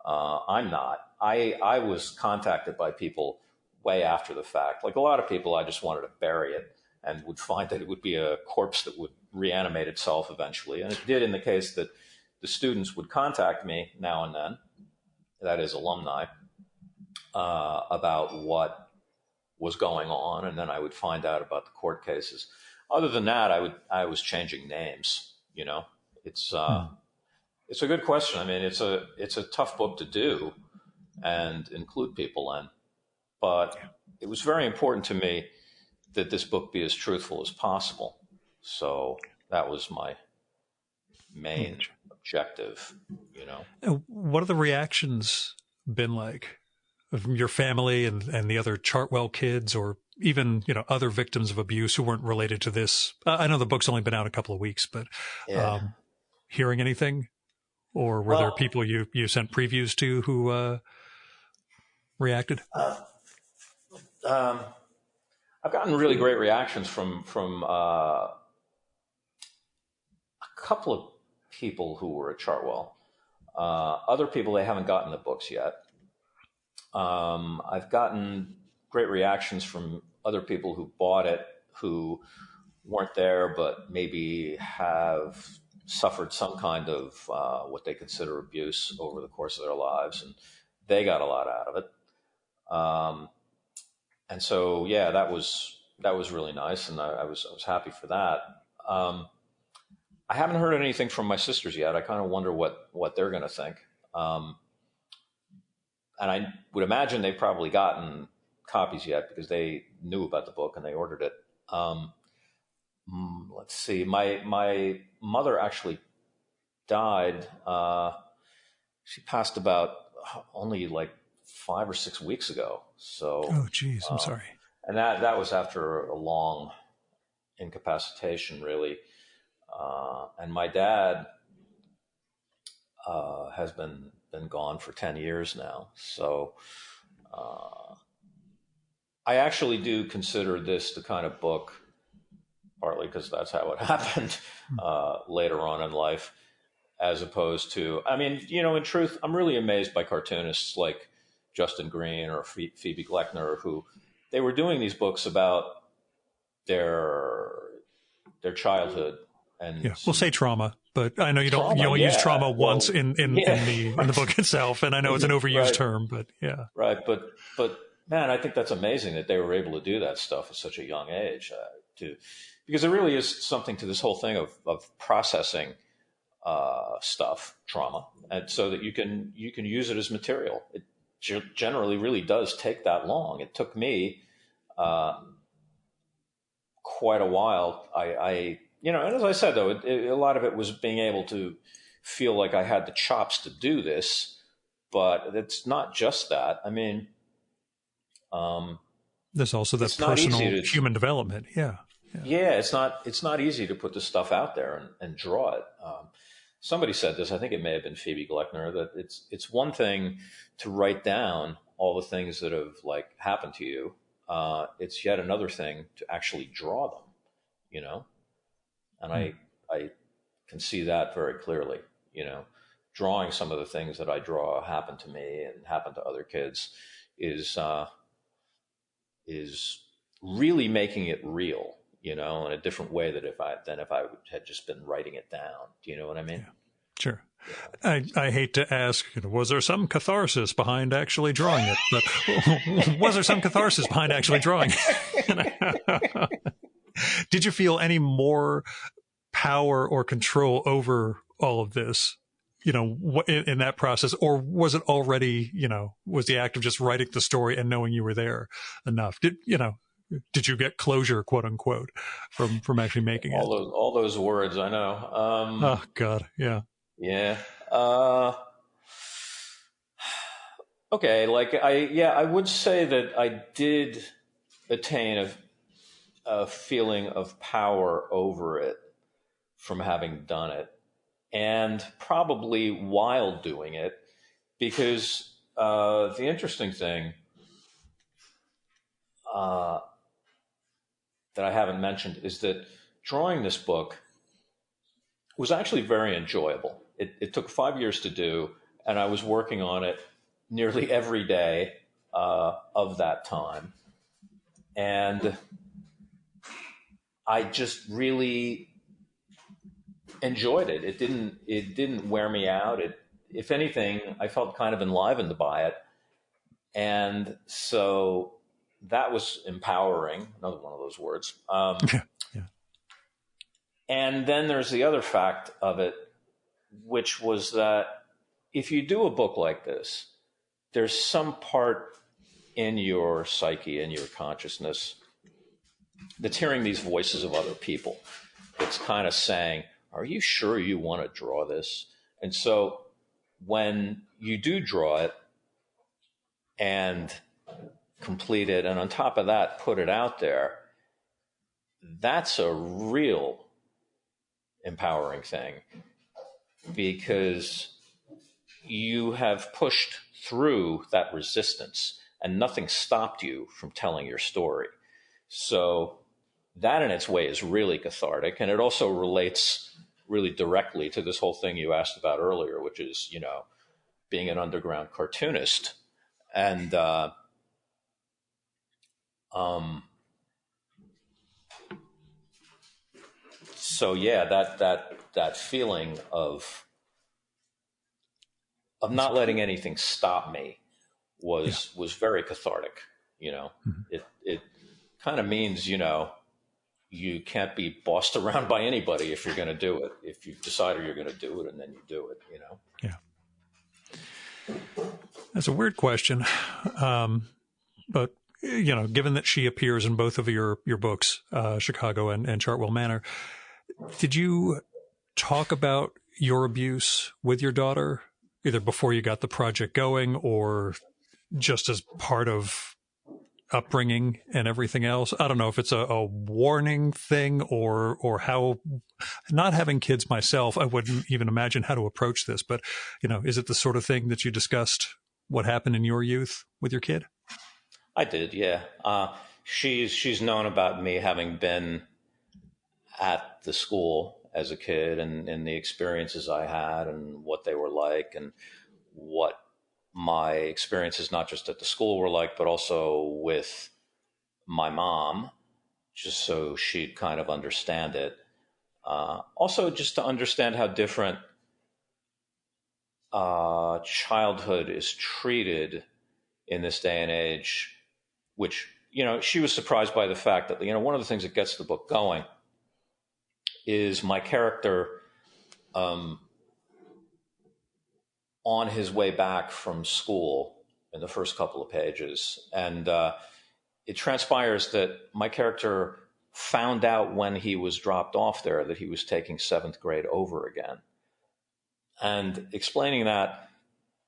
I'm not. I was contacted by people way after the fact. Like a lot of people, I just wanted to bury it and would find that it would be a corpse that would reanimate itself eventually. And it did, in the case that the students would contact me now and then, that is alumni, about what was going on. And then I would find out about the court cases. Other than that, I was changing names. It's a good question. I mean, it's a tough book to do and include people in. But it was very important to me that this book be as truthful as possible. So that was my main objective, What have the reactions been like of your family and the other Chartwell kids, or even, other victims of abuse who weren't related to this? I know the book's only been out a couple of weeks, but hearing anything? Or were there people you sent previews to who reacted? I've gotten really great reactions from couple of people who were at Chartwell. Other people, they haven't gotten the books yet. I've gotten great reactions from other people who bought it, who weren't there, but maybe have suffered some kind of what they consider abuse over the course of their lives, and they got a lot out of it. And so, yeah, that was really nice, and I was happy for that. I haven't heard anything from my sisters yet. I kind of wonder what they're going to think. And I would imagine they've probably gotten copies yet because they knew about the book and they ordered it. Let's see. My mother actually died. She passed about only like 5 or 6 weeks ago. So, oh, geez, I'm sorry. And that was after a long incapacitation, really. And my dad has been gone for 10 years now. So I actually do consider this the kind of book, partly because that's how it happened later on in life, as opposed to, I mean, in truth, I'm really amazed by cartoonists like Justin Green or Phoebe Gleckner, who they were doing these books about their childhood. And yeah, we'll say trauma, but I know you don't use trauma once in the book itself, and I know it's an overused term, but yeah, right. But man, I think that's amazing that they were able to do that stuff at such a young age, because there really is something to this whole thing of processing stuff, trauma, and so that you can use it as material. It generally really does take that long. It took me quite a while. And as I said, though, a lot of it was being able to feel like I had the chops to do this, but it's not just that. I mean, there's also that personal human development. Yeah. It's not easy to put this stuff out there and draw it. Somebody said this, I think it may have been Phoebe Gleckner, that it's one thing to write down all the things that have like happened to you. It's yet another thing to actually draw them, And I can see that very clearly, drawing some of the things that I draw happen to me and happen to other kids is really making it real, in a different way than if I had just been writing it down. Do you know what I mean? Yeah, sure. I hate to ask, was there some catharsis behind actually drawing it? But was there some catharsis behind actually drawing it? Did you feel any more power or control over all of this, in that process? Or was it already, was the act of just writing the story and knowing you were there enough? Did you get closure, quote unquote, from actually making it? All those words, I know. Oh God. Yeah. Yeah. Okay. I would say that I did attain a feeling of power over it from having done it, and probably while doing it, because the interesting thing that I haven't mentioned is that drawing this book was actually very enjoyable. It took 5 years to do, and I was working on it nearly every day of that time. And I just really enjoyed it. It didn't wear me out. If anything, I felt kind of enlivened by it. And so that was empowering, another one of those words. Yeah. And then there's the other fact of it, which was that if you do a book like this, there's some part in your psyche, in your consciousness, that's hearing these voices of other people. It's kind of saying, are you sure you want to draw this? And so when you do draw it and complete it, and on top of that, put it out there, that's a real empowering thing, because you have pushed through that resistance and nothing stopped you from telling your story. So that in its way is really cathartic. And it also relates really directly to this whole thing you asked about earlier, which is, being an underground cartoonist. And so yeah, that feeling of not letting anything stop me was very cathartic. Mm-hmm. It kind of means, you can't be bossed around by anybody if you're going to do it. If you've decided you're going to do it, and then you do it. Yeah. That's a weird question. But, given that she appears in both of your books, Chicago and Chartwell Manor, did you talk about your abuse with your daughter, either before you got the project going or just as part of upbringing and everything else? I don't know if it's a warning thing or how. Not having kids myself, I wouldn't even imagine how to approach this, but is it the sort of thing that you discussed what happened in your youth with your kid? I did, yeah. She's known about me having been at the school as a kid, and the experiences I had and what they were like, and what my experiences not just at the school were like, but also with my mom, just so she'd kind of understand it. Also, just to understand how different childhood is treated in this day and age, which, she was surprised by the fact that, one of the things that gets the book going is my character on his way back from school in the first couple of pages. And it transpires that my character found out when he was dropped off there that he was taking seventh grade over again. And explaining that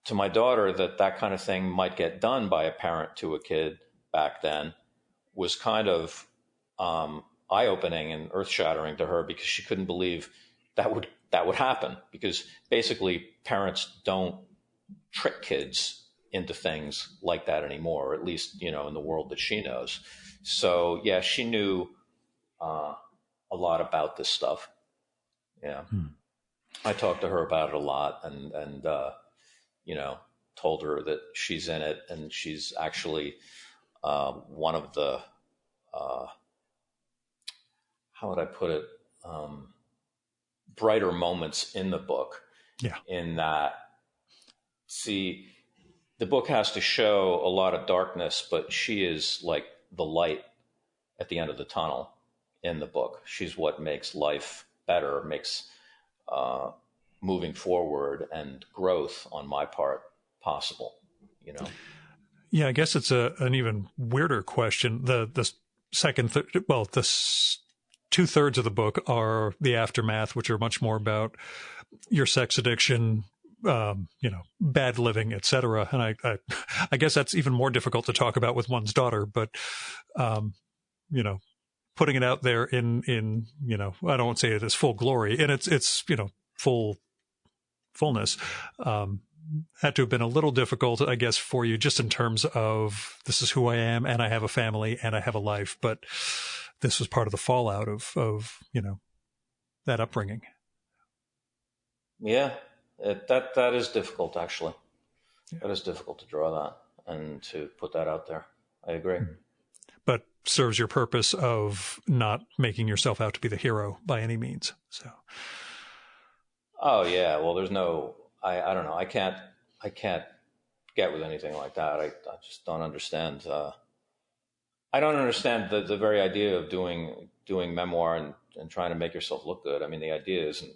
to my daughter, that kind of thing might get done by a parent to a kid back then, was kind of eye-opening and earth-shattering to her, because she couldn't believe that would happen, because basically parents don't trick kids into things like that anymore, or at least, in the world that she knows. So yeah, she knew a lot about this stuff. Yeah. I talked to her about it a lot, and told her that she's in it, and she's actually one of the how would I put it, brighter moments in the book. Yeah. In that, see, the book has to show a lot of darkness, but she is like the light at the end of the tunnel in the book. She's what makes life better, makes moving forward and growth on my part possible, Yeah, I guess it's an even weirder question. The second, the 2/3 of the book are the aftermath, which are much more about your sex addiction, bad living, etc. And I guess that's even more difficult to talk about with one's daughter. But putting it out there in I don't want to say it as full glory, and it's fullness. Had to have been a little difficult, I guess, for you, just in terms of this is who I am, and I have a family, and I have a life. But this was part of the fallout of that upbringing. Yeah, that is difficult, actually. Yeah. That is difficult to draw that and to put that out there. I agree. But serves your purpose of not making yourself out to be the hero by any means. So. Oh yeah, well, there's no. I don't know. I can't get with anything like that. I just don't understand. I don't understand the very idea of doing memoir and trying to make yourself look good. I mean, the idea isn't.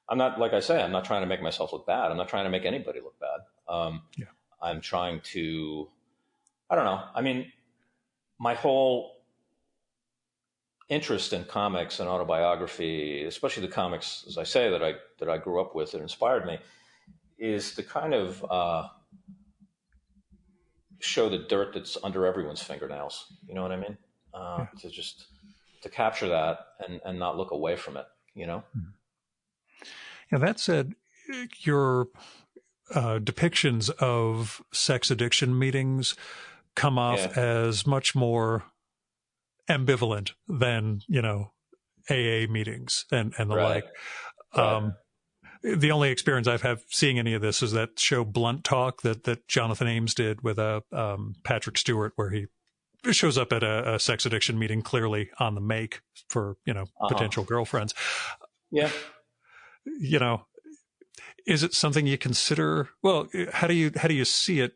I'm not, like I say, I'm not trying to make myself look bad. I'm not trying to make anybody look bad. I'm trying to. I don't know. I mean, my whole interest in comics and autobiography, especially the comics, as I say, that I grew up with, that inspired me, is to kind of show the dirt that's under everyone's fingernails. You know what I mean? To capture that and not look away from it. Yeah. That said, your depictions of sex addiction meetings come off as much more ambivalent than AA meetings and the like. Right. The only experience I've had seeing any of this is that show Blunt Talk that Jonathan Ames did with Patrick Stewart, where he shows up at a sex addiction meeting, clearly on the make for potential girlfriends. Yeah. Is it something you consider? Well, how do you see it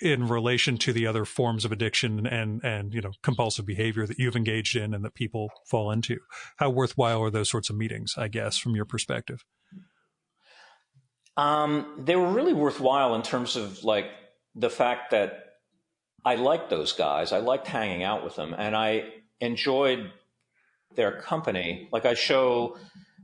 in relation to the other forms of addiction and compulsive behavior that you've engaged in and that people fall into? How worthwhile are those sorts of meetings, I guess, from your perspective? They were really worthwhile in terms of like the fact that I liked those guys. I liked hanging out with them, and I enjoyed their company. Like I show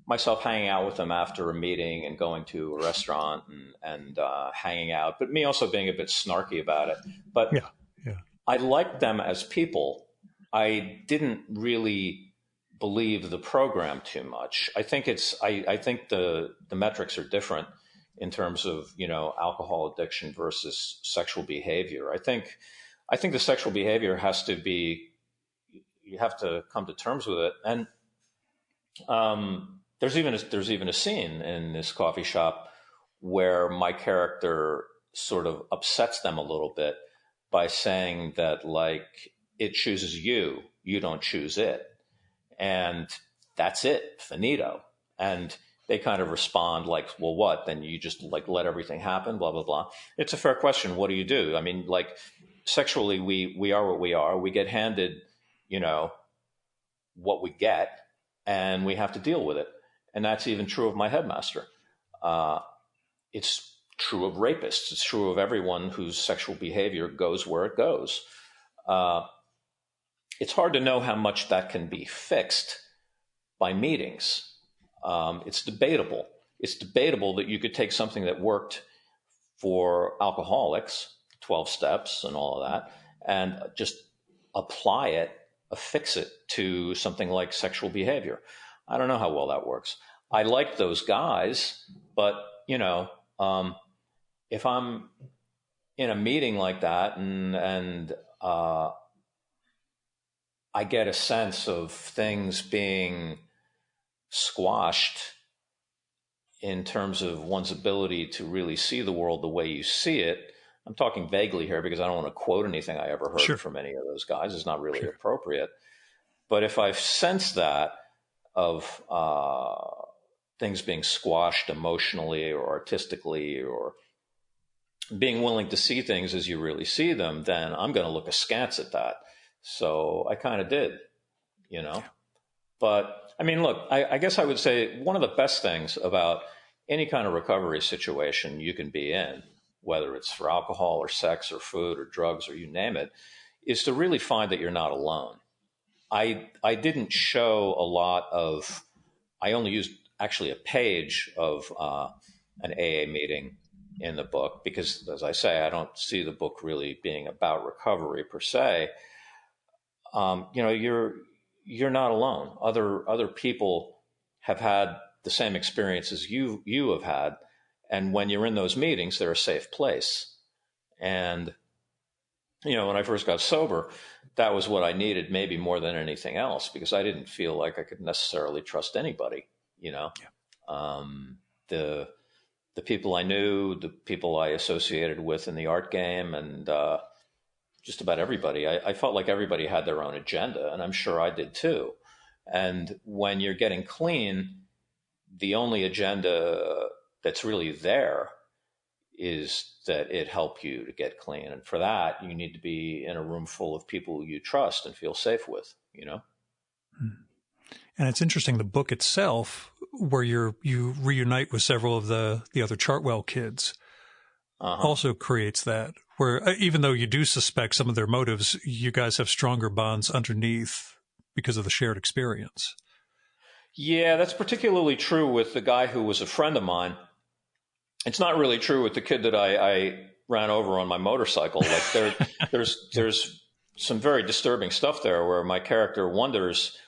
myself hanging out with them after a meeting and going to a restaurant and hanging out, but me also being a bit snarky about it. But Yeah, yeah, I liked them as people. I didn't really believe the program too much. I think I think the metrics are different in terms of alcohol addiction versus sexual behavior. I think the sexual behavior has to be, you have to come to terms with it. And there's even a scene in this coffee shop where my character sort of upsets them a little bit by saying that like it chooses you, you don't choose it, and that's it, finito. And they kind of respond like, well, what? Then you just like let everything happen, blah blah blah. It's a fair question. What do you do? I mean, like sexually, we are what we are. We get handed, what we get, and we have to deal with it. And that's even true of my headmaster. It's true of rapists. It's true of everyone whose sexual behavior goes where it goes. It's hard to know how much that can be fixed by meetings. It's debatable. It's debatable that you could take something that worked for alcoholics, 12 steps and all of that, and just apply it, affix it to something like sexual behavior. I don't know how well that works. I like those guys, but if I'm in a meeting like that and I get a sense of things being squashed in terms of one's ability to really see the world the way you see it. I'm talking vaguely here because I don't want to quote anything I ever heard Sure. from any of those guys. It's not really Sure. appropriate. But if I've sensed that of things being squashed emotionally or artistically or being willing to see things as you really see them, then I'm going to look askance at that. So I kind of did, But I mean, look, I guess I would say one of the best things about any kind of recovery situation you can be in, whether it's for alcohol or sex or food or drugs or you name it, is to really find that you're not alone. I didn't show a lot of, I only used actually a page of an AA meeting in the book because, as I say, I don't see the book really being about recovery per se. You're not alone. Other people have had the same experiences you have had, and when you're in those meetings, they're a safe place. And when I first got sober, that was what I needed, maybe more than anything else, because I didn't feel like I could necessarily trust anybody. Yeah. The people I knew, the people I associated with in the art game, and just about everybody. I felt like everybody had their own agenda, and I'm sure I did too. And when you're getting clean, the only agenda that's really there is that it help you to get clean. And for that, you need to be in a room full of people you trust and feel safe with, And it's interesting, the book itself, where you reunite with several of the other Chartwell kids, also creates that, where even though you do suspect some of their motives, you guys have stronger bonds underneath because of the shared experience. Yeah, that's particularly true with the guy who was a friend of mine. It's not really true with the kid that I ran over on my motorcycle. Like there's some very disturbing stuff there where my character wonders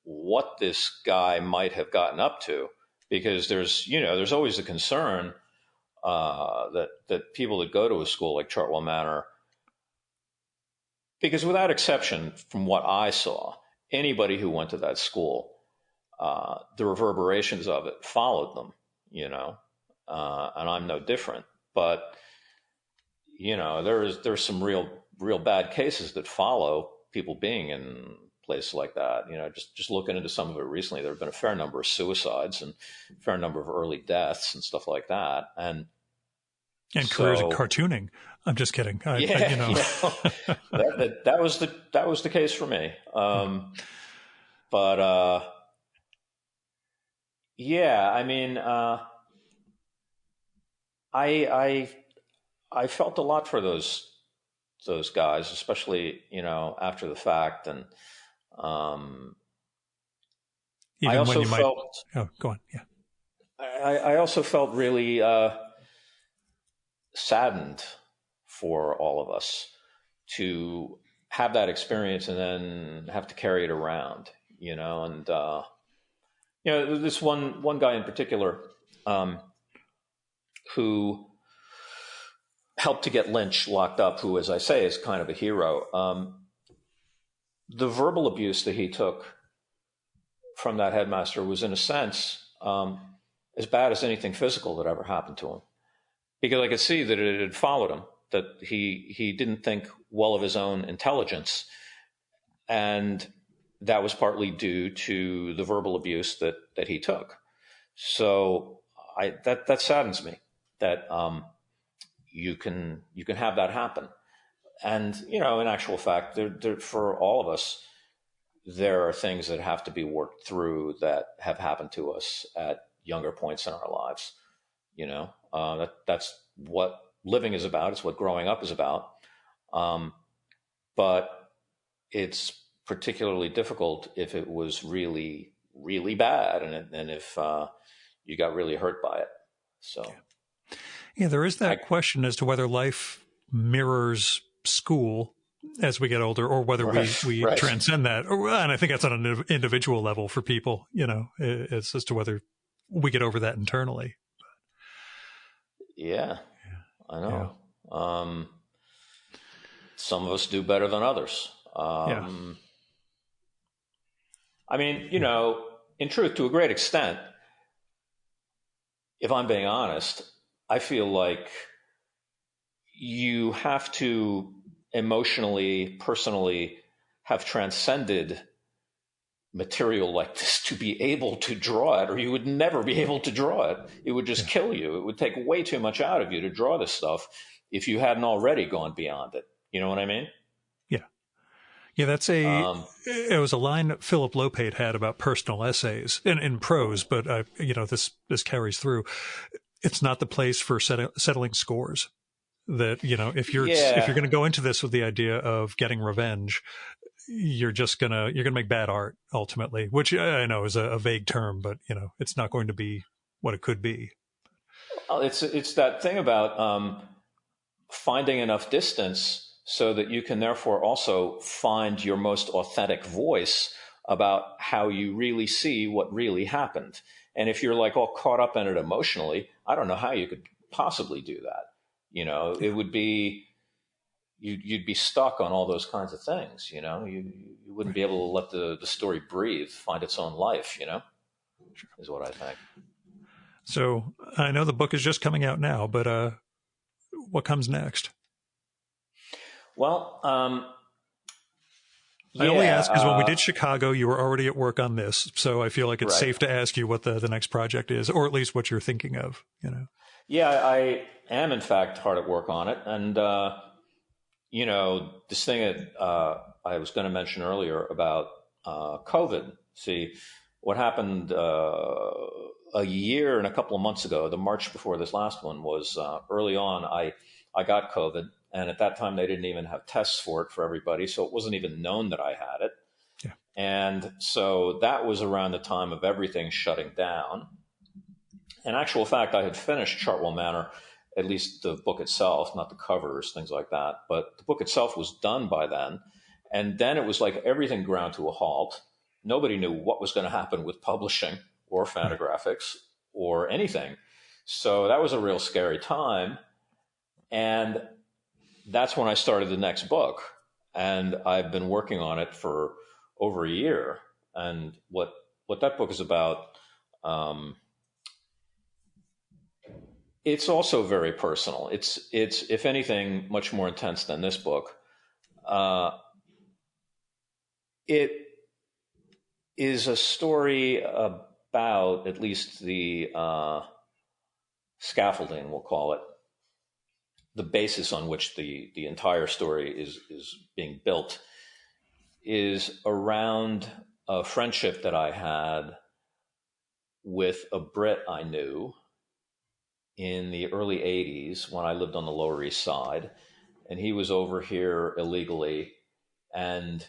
what this guy might have gotten up to, because there's always a concern that people that go to a school like Chartwell Manor, because without exception, from what I saw, anybody who went to that school the reverberations of it followed them, and I'm no different. But, there's some real bad cases that follow people being in places like that. Just looking into some of it recently, there have been a fair number of suicides and a fair number of early deaths and stuff like that. And careers in cartooning. I'm just kidding. That was the case for me. But yeah, I mean, I felt a lot for those guys, especially after the fact, and even I also when you felt. Oh, go on. Yeah. I also felt really saddened for all of us to have that experience and then have to carry it around, and this one guy in particular who helped to get Lynch locked up, who, as I say, is kind of a hero. The verbal abuse that he took from that headmaster was, in a sense, as bad as anything physical that ever happened to him, because I could see that it had followed him, that he didn't think well of his own intelligence, and that was partly due to the verbal abuse that he took. So that saddens me that you can have that happen. And, in actual fact, there, for all of us, there are things that have to be worked through that have happened to us at younger points in our lives. That's what living is about. It's what growing up is about. But it's particularly difficult if it was really, really bad and if you got really hurt by it. So. Yeah, there is that question as to whether life mirrors school as we get older, or whether we transcend that. And I think that's on an individual level for people. It's as to whether we get over that internally. Yeah, I know. Yeah. Some of us do better than others. I mean, in truth, to a great extent, if I'm being honest, I feel like you have to emotionally, personally have transcended material like this to be able to draw it, or you would never be able to draw it. It would just kill you. It would take way too much out of you to draw this stuff if you hadn't already gone beyond it. You know what I mean? Yeah. Yeah, that's it was a line that Philip Lopate had about personal essays in prose, but this carries through. It's not the place for settling scores. That, if you're going to go into this with the idea of getting revenge, you're going to make bad art ultimately, which I know is a vague term, but it's not going to be what it could be. It's that thing about finding enough distance so that you can therefore also find your most authentic voice about how you really see what really happened. And if you're like all caught up in it emotionally, I don't know how you could possibly do that. It would be, you'd be stuck on all those kinds of things. You wouldn't be able to let the story breathe, find its own life, is what I think. So I know the book is just coming out now, but what comes next? Well, I only ask because when we did Chicago, you were already at work on this. So I feel like it's safe to ask you what the next project is, or at least what you're thinking of, Yeah, I am, in fact, hard at work on it. And, this thing that I was going to mention earlier about COVID. See, what happened a year and a couple of months ago, the March before this last one, was early on, I got COVID. And at that time, they didn't even have tests for it for everybody. So it wasn't even known that I had it. Yeah. And so that was around the time of everything shutting down. In actual fact, I had finished Chartwell Manor, at least the book itself, not the covers, things like that. But the book itself was done by then. And then it was like everything ground to a halt. Nobody knew what was going to happen with publishing or Fantagraphics or anything. So that was a real scary time. And that's when I started the next book. And I've been working on it for over a year. And what what that book is about, it's also very personal. It's if anything much more intense than this book. It is a story about, at least the scaffolding, we'll call it, the basis on which the entire story is being built, is around a friendship that I had with a Brit I knew in the early 80s when I lived on the Lower East Side. And he was over here illegally. And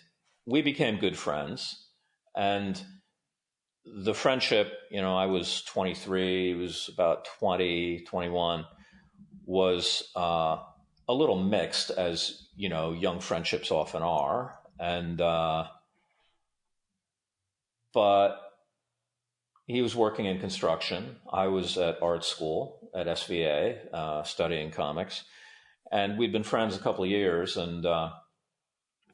we became good friends. And the friendship, I was 23, he was about 20, 21, was a little mixed, as, young friendships often are. And, but he was working in construction. I was at art school at SVA, studying comics. And we'd been friends a couple of years. And I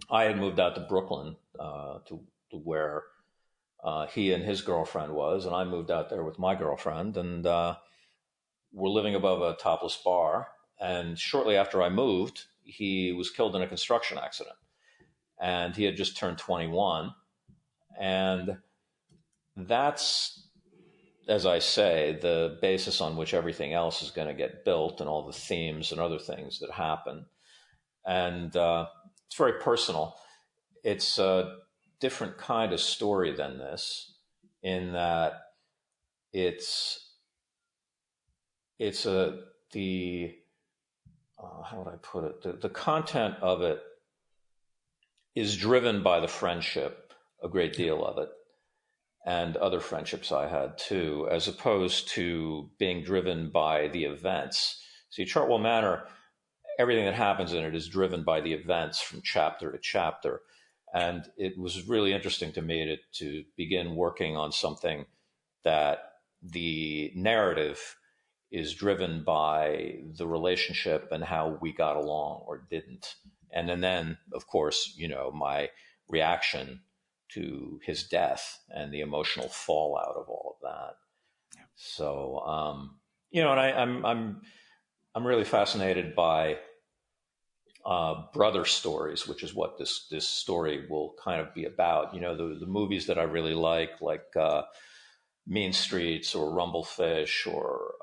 had moved out to Brooklyn to where he and his girlfriend was. And I moved out there with my girlfriend. And we're living above a topless bar. And shortly after I moved, he was killed in a construction accident. And he had just turned 21. And that's, as I say, the basis on which everything else is going to get built, and all the themes and other things that happen. And it's very personal. It's a different kind of story than this, in that how would I put it? The content of it is driven by the friendship, a great deal of it, and other friendships I had too, as opposed to being driven by the events. See, Chartwell Manor, everything that happens in it is driven by the events from chapter to chapter. And it was really interesting to me to begin working on something that the narrative is driven by the relationship and how we got along or didn't. And then, of course, my reaction to his death and the emotional fallout of all of that. So, and I'm really fascinated by brother stories, which is what this story will kind of be about. The movies that I really like Mean Streets or Rumblefish or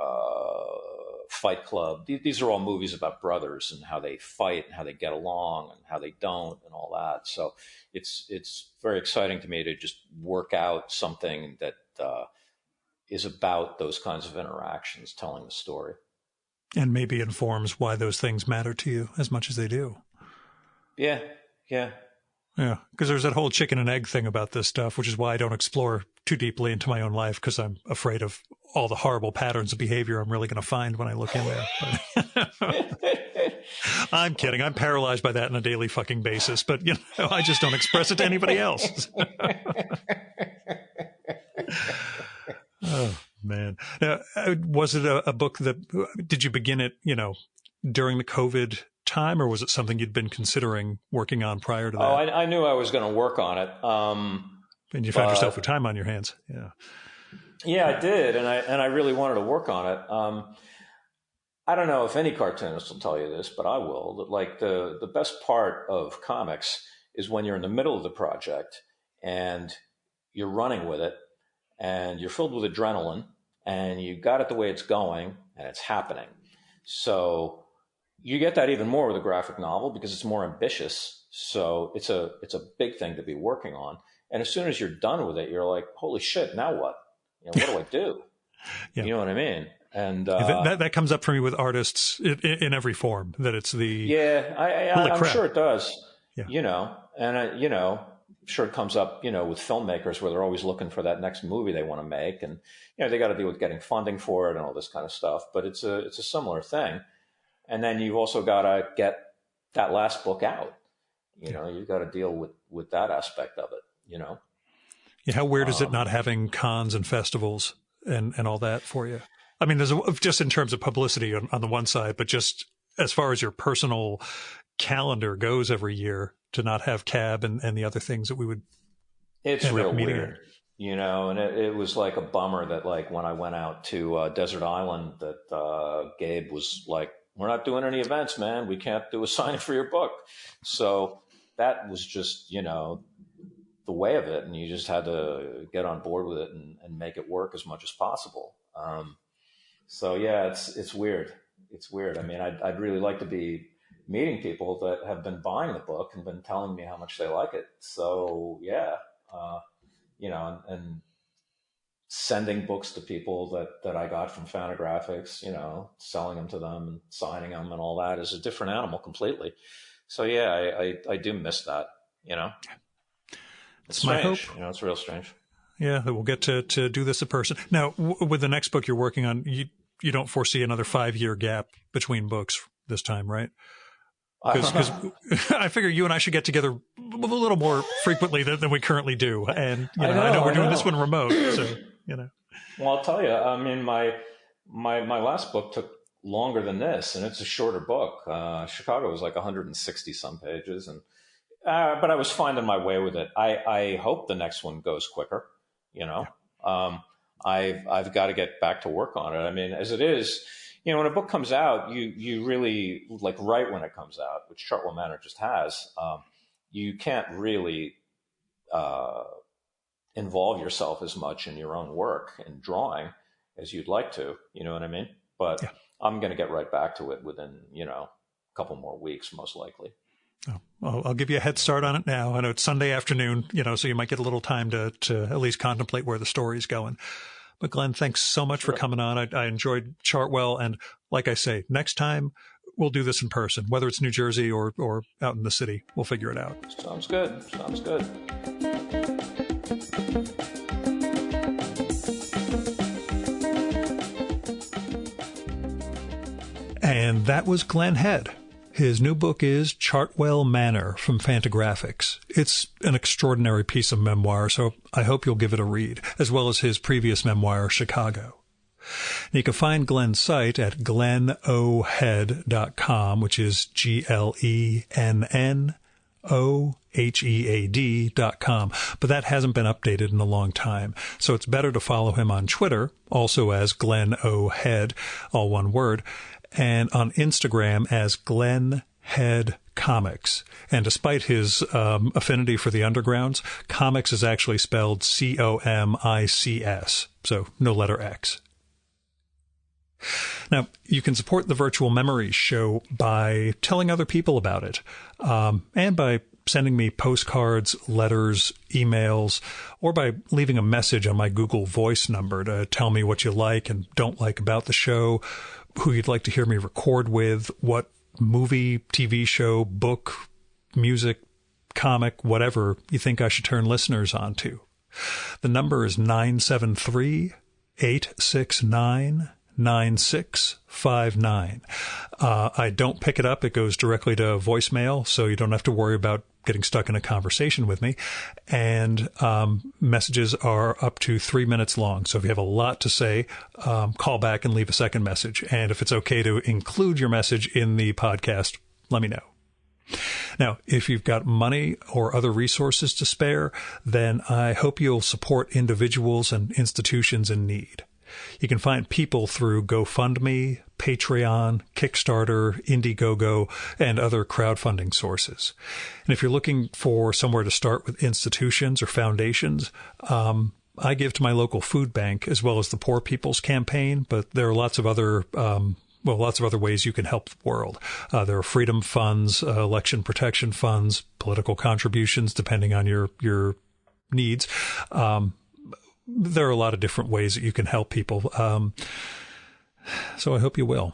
Fight Club. These are all movies about brothers and how they fight and how they get along and how they don't and all that. So it's very exciting to me to just work out something that is about those kinds of interactions, telling the story. And maybe informs why those things matter to you as much as they do. Yeah. Yeah, because there's that whole chicken and egg thing about this stuff, which is why I don't explore too deeply into my own life, because I'm afraid of all the horrible patterns of behavior I'm really going to find when I look in there. I'm kidding. I'm paralyzed by that on a daily fucking basis, but I just don't express it to anybody else. Oh, man. Now, was it a book that, did you begin it, during the COVID time, or was it something you'd been considering working on prior to that? Oh, I knew I was going to work on it. And you found yourself with time on your hands. Yeah. Yeah, I did. And I really wanted to work on it. I don't know if any cartoonist will tell you this, but I will. That, like, the best part of comics is when you're in the middle of the project and you're running with it and you're filled with adrenaline and you got it the way it's going and it's happening. So you get that even more with a graphic novel because it's more ambitious. So it's a big thing to be working on. And as soon as you're done with it, you're like, holy shit, now what? What do I do? Yeah. You know what I mean? And that comes up for me with artists in every form, that it's the... I'm sure it does. Yeah. I'm sure it comes up, with filmmakers where they're always looking for that next movie they want to make. And, they got to deal with getting funding for it and all this kind of stuff. But it's a similar thing. And then you've also got to get that last book out. You've got to deal with that aspect of it, Yeah, how weird is it not having cons and festivals and all that for you? I mean, there's just in terms of publicity on the one side, but just as far as your personal calendar goes every year, to not have CAB and the other things that we would it's real weird. and it was like a bummer that like when I went out to Desert Island that Gabe was like, we're not doing any events, man. We can't do a signing for your book. So that was just, the way of it. And you just had to get on board with it and make it work as much as possible. So yeah, it's weird. It's weird. I mean, I'd really like to be meeting people that have been buying the book and been telling me how much they like it. So yeah, and sending books to people that I got from Fantagraphics, selling them to them and signing them and all that is a different animal completely. So yeah, I do miss that, It's my strange. hope. It's real strange. Yeah, that we'll get to do this in person. Now, with the next book you're working on, you don't foresee another 5-year gap between books this time, right? Because I figure you and I should get together a little more frequently than we currently do. And I know we're doing this one remote, so Well, I'll tell you. I mean, my last book took longer than this, and it's a shorter book. Chicago was like 160 some pages, and but I was finding my way with it. I hope the next one goes quicker. I've got to get back to work on it. I mean, as it is, when a book comes out, you really like right when it comes out, which Chartwell Manor just has. You can't really involve yourself as much in your own work and drawing as you'd like to. You know what I mean? But yeah. I'm going to get right back to it within a couple more weeks, most likely. Oh, well, I'll give you a head start on it now. I know it's Sunday afternoon, so you might get a little time to at least contemplate where the story's going. But Glenn, thanks so much for coming on. I enjoyed Chartwell. And like I say, next time we'll do this in person, whether it's New Jersey or out in the city. We'll figure it out. Sounds good. Sounds good. And that was Glenn Head. His new book is Chartwell Manor from Fantagraphics. It's an extraordinary piece of memoir, so I hope you'll give it a read, as well as his previous memoir, Chicago. And you can find Glenn's site at glenohead.com, which is GLENNOHEAD.com. But that hasn't been updated in a long time, so it's better to follow him on Twitter, also as Glenn O. Head, all one word, and on Instagram as Glenn Head Comics. And despite his affinity for the undergrounds, comics is actually spelled COMICS, so no letter X. Now, you can support the Virtual Memories show by telling other people about it, and by sending me postcards, letters, emails, or by leaving a message on my Google Voice number to tell me what you like and don't like about the show, who you'd like to hear me record with, what movie, TV show, book, music, comic, whatever you think I should turn listeners on to. The number is 973-869-9659. I don't pick it up. It goes directly to voicemail, so you don't have to worry about getting stuck in a conversation with me. And messages are up to 3 minutes long. So if you have a lot to say, call back and leave a second message. And if it's okay to include your message in the podcast, let me know. Now, if you've got money or other resources to spare, then I hope you'll support individuals and institutions in need. You can find people through GoFundMe, Patreon, Kickstarter, Indiegogo, and other crowdfunding sources. And if you're looking for somewhere to start with institutions or foundations, I give to my local food bank as well as the Poor People's Campaign, but there are lots of other ways you can help the world. There are freedom funds, election protection funds, political contributions, depending on your needs. There are a lot of different ways that you can help people. So I hope you will.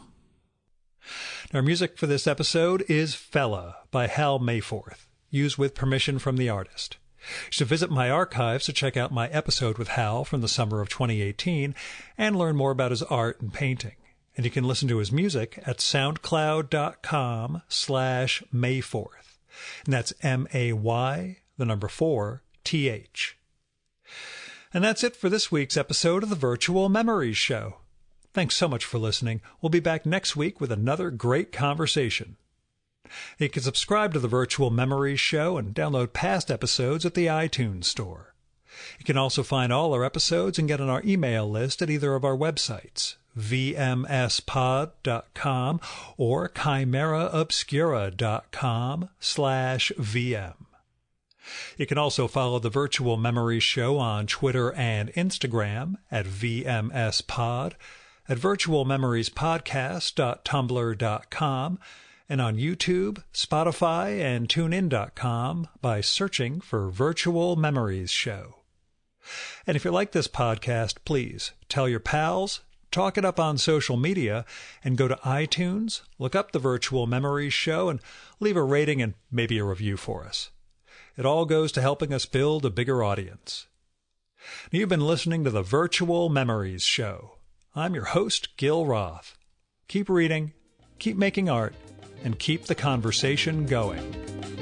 Our music for this episode is Fella by Hal Mayforth, used with permission from the artist. You should visit my archives to check out my episode with Hal from the summer of 2018 and learn more about his art and painting. And you can listen to his music at soundcloud.com/Mayforth. And that's MAY4TH. And that's it for this week's episode of the Virtual Memories Show. Thanks so much for listening. We'll be back next week with another great conversation. You can subscribe to the Virtual Memories Show and download past episodes at the iTunes Store. You can also find all our episodes and get on our email list at either of our websites, vmspod.com or chimeraobscura.com/vm. You can also follow the Virtual Memories Show on Twitter and Instagram at vmspod, at virtualmemoriespodcast.tumblr.com, and on YouTube, Spotify, and TuneIn.com by searching for Virtual Memories Show. And if you like this podcast, please tell your pals, talk it up on social media, and go to iTunes, look up the Virtual Memories Show, and leave a rating and maybe a review for us. It all goes to helping us build a bigger audience. You've been listening to the Virtual Memories Show. I'm your host, Gil Roth. Keep reading, keep making art, and keep the conversation going.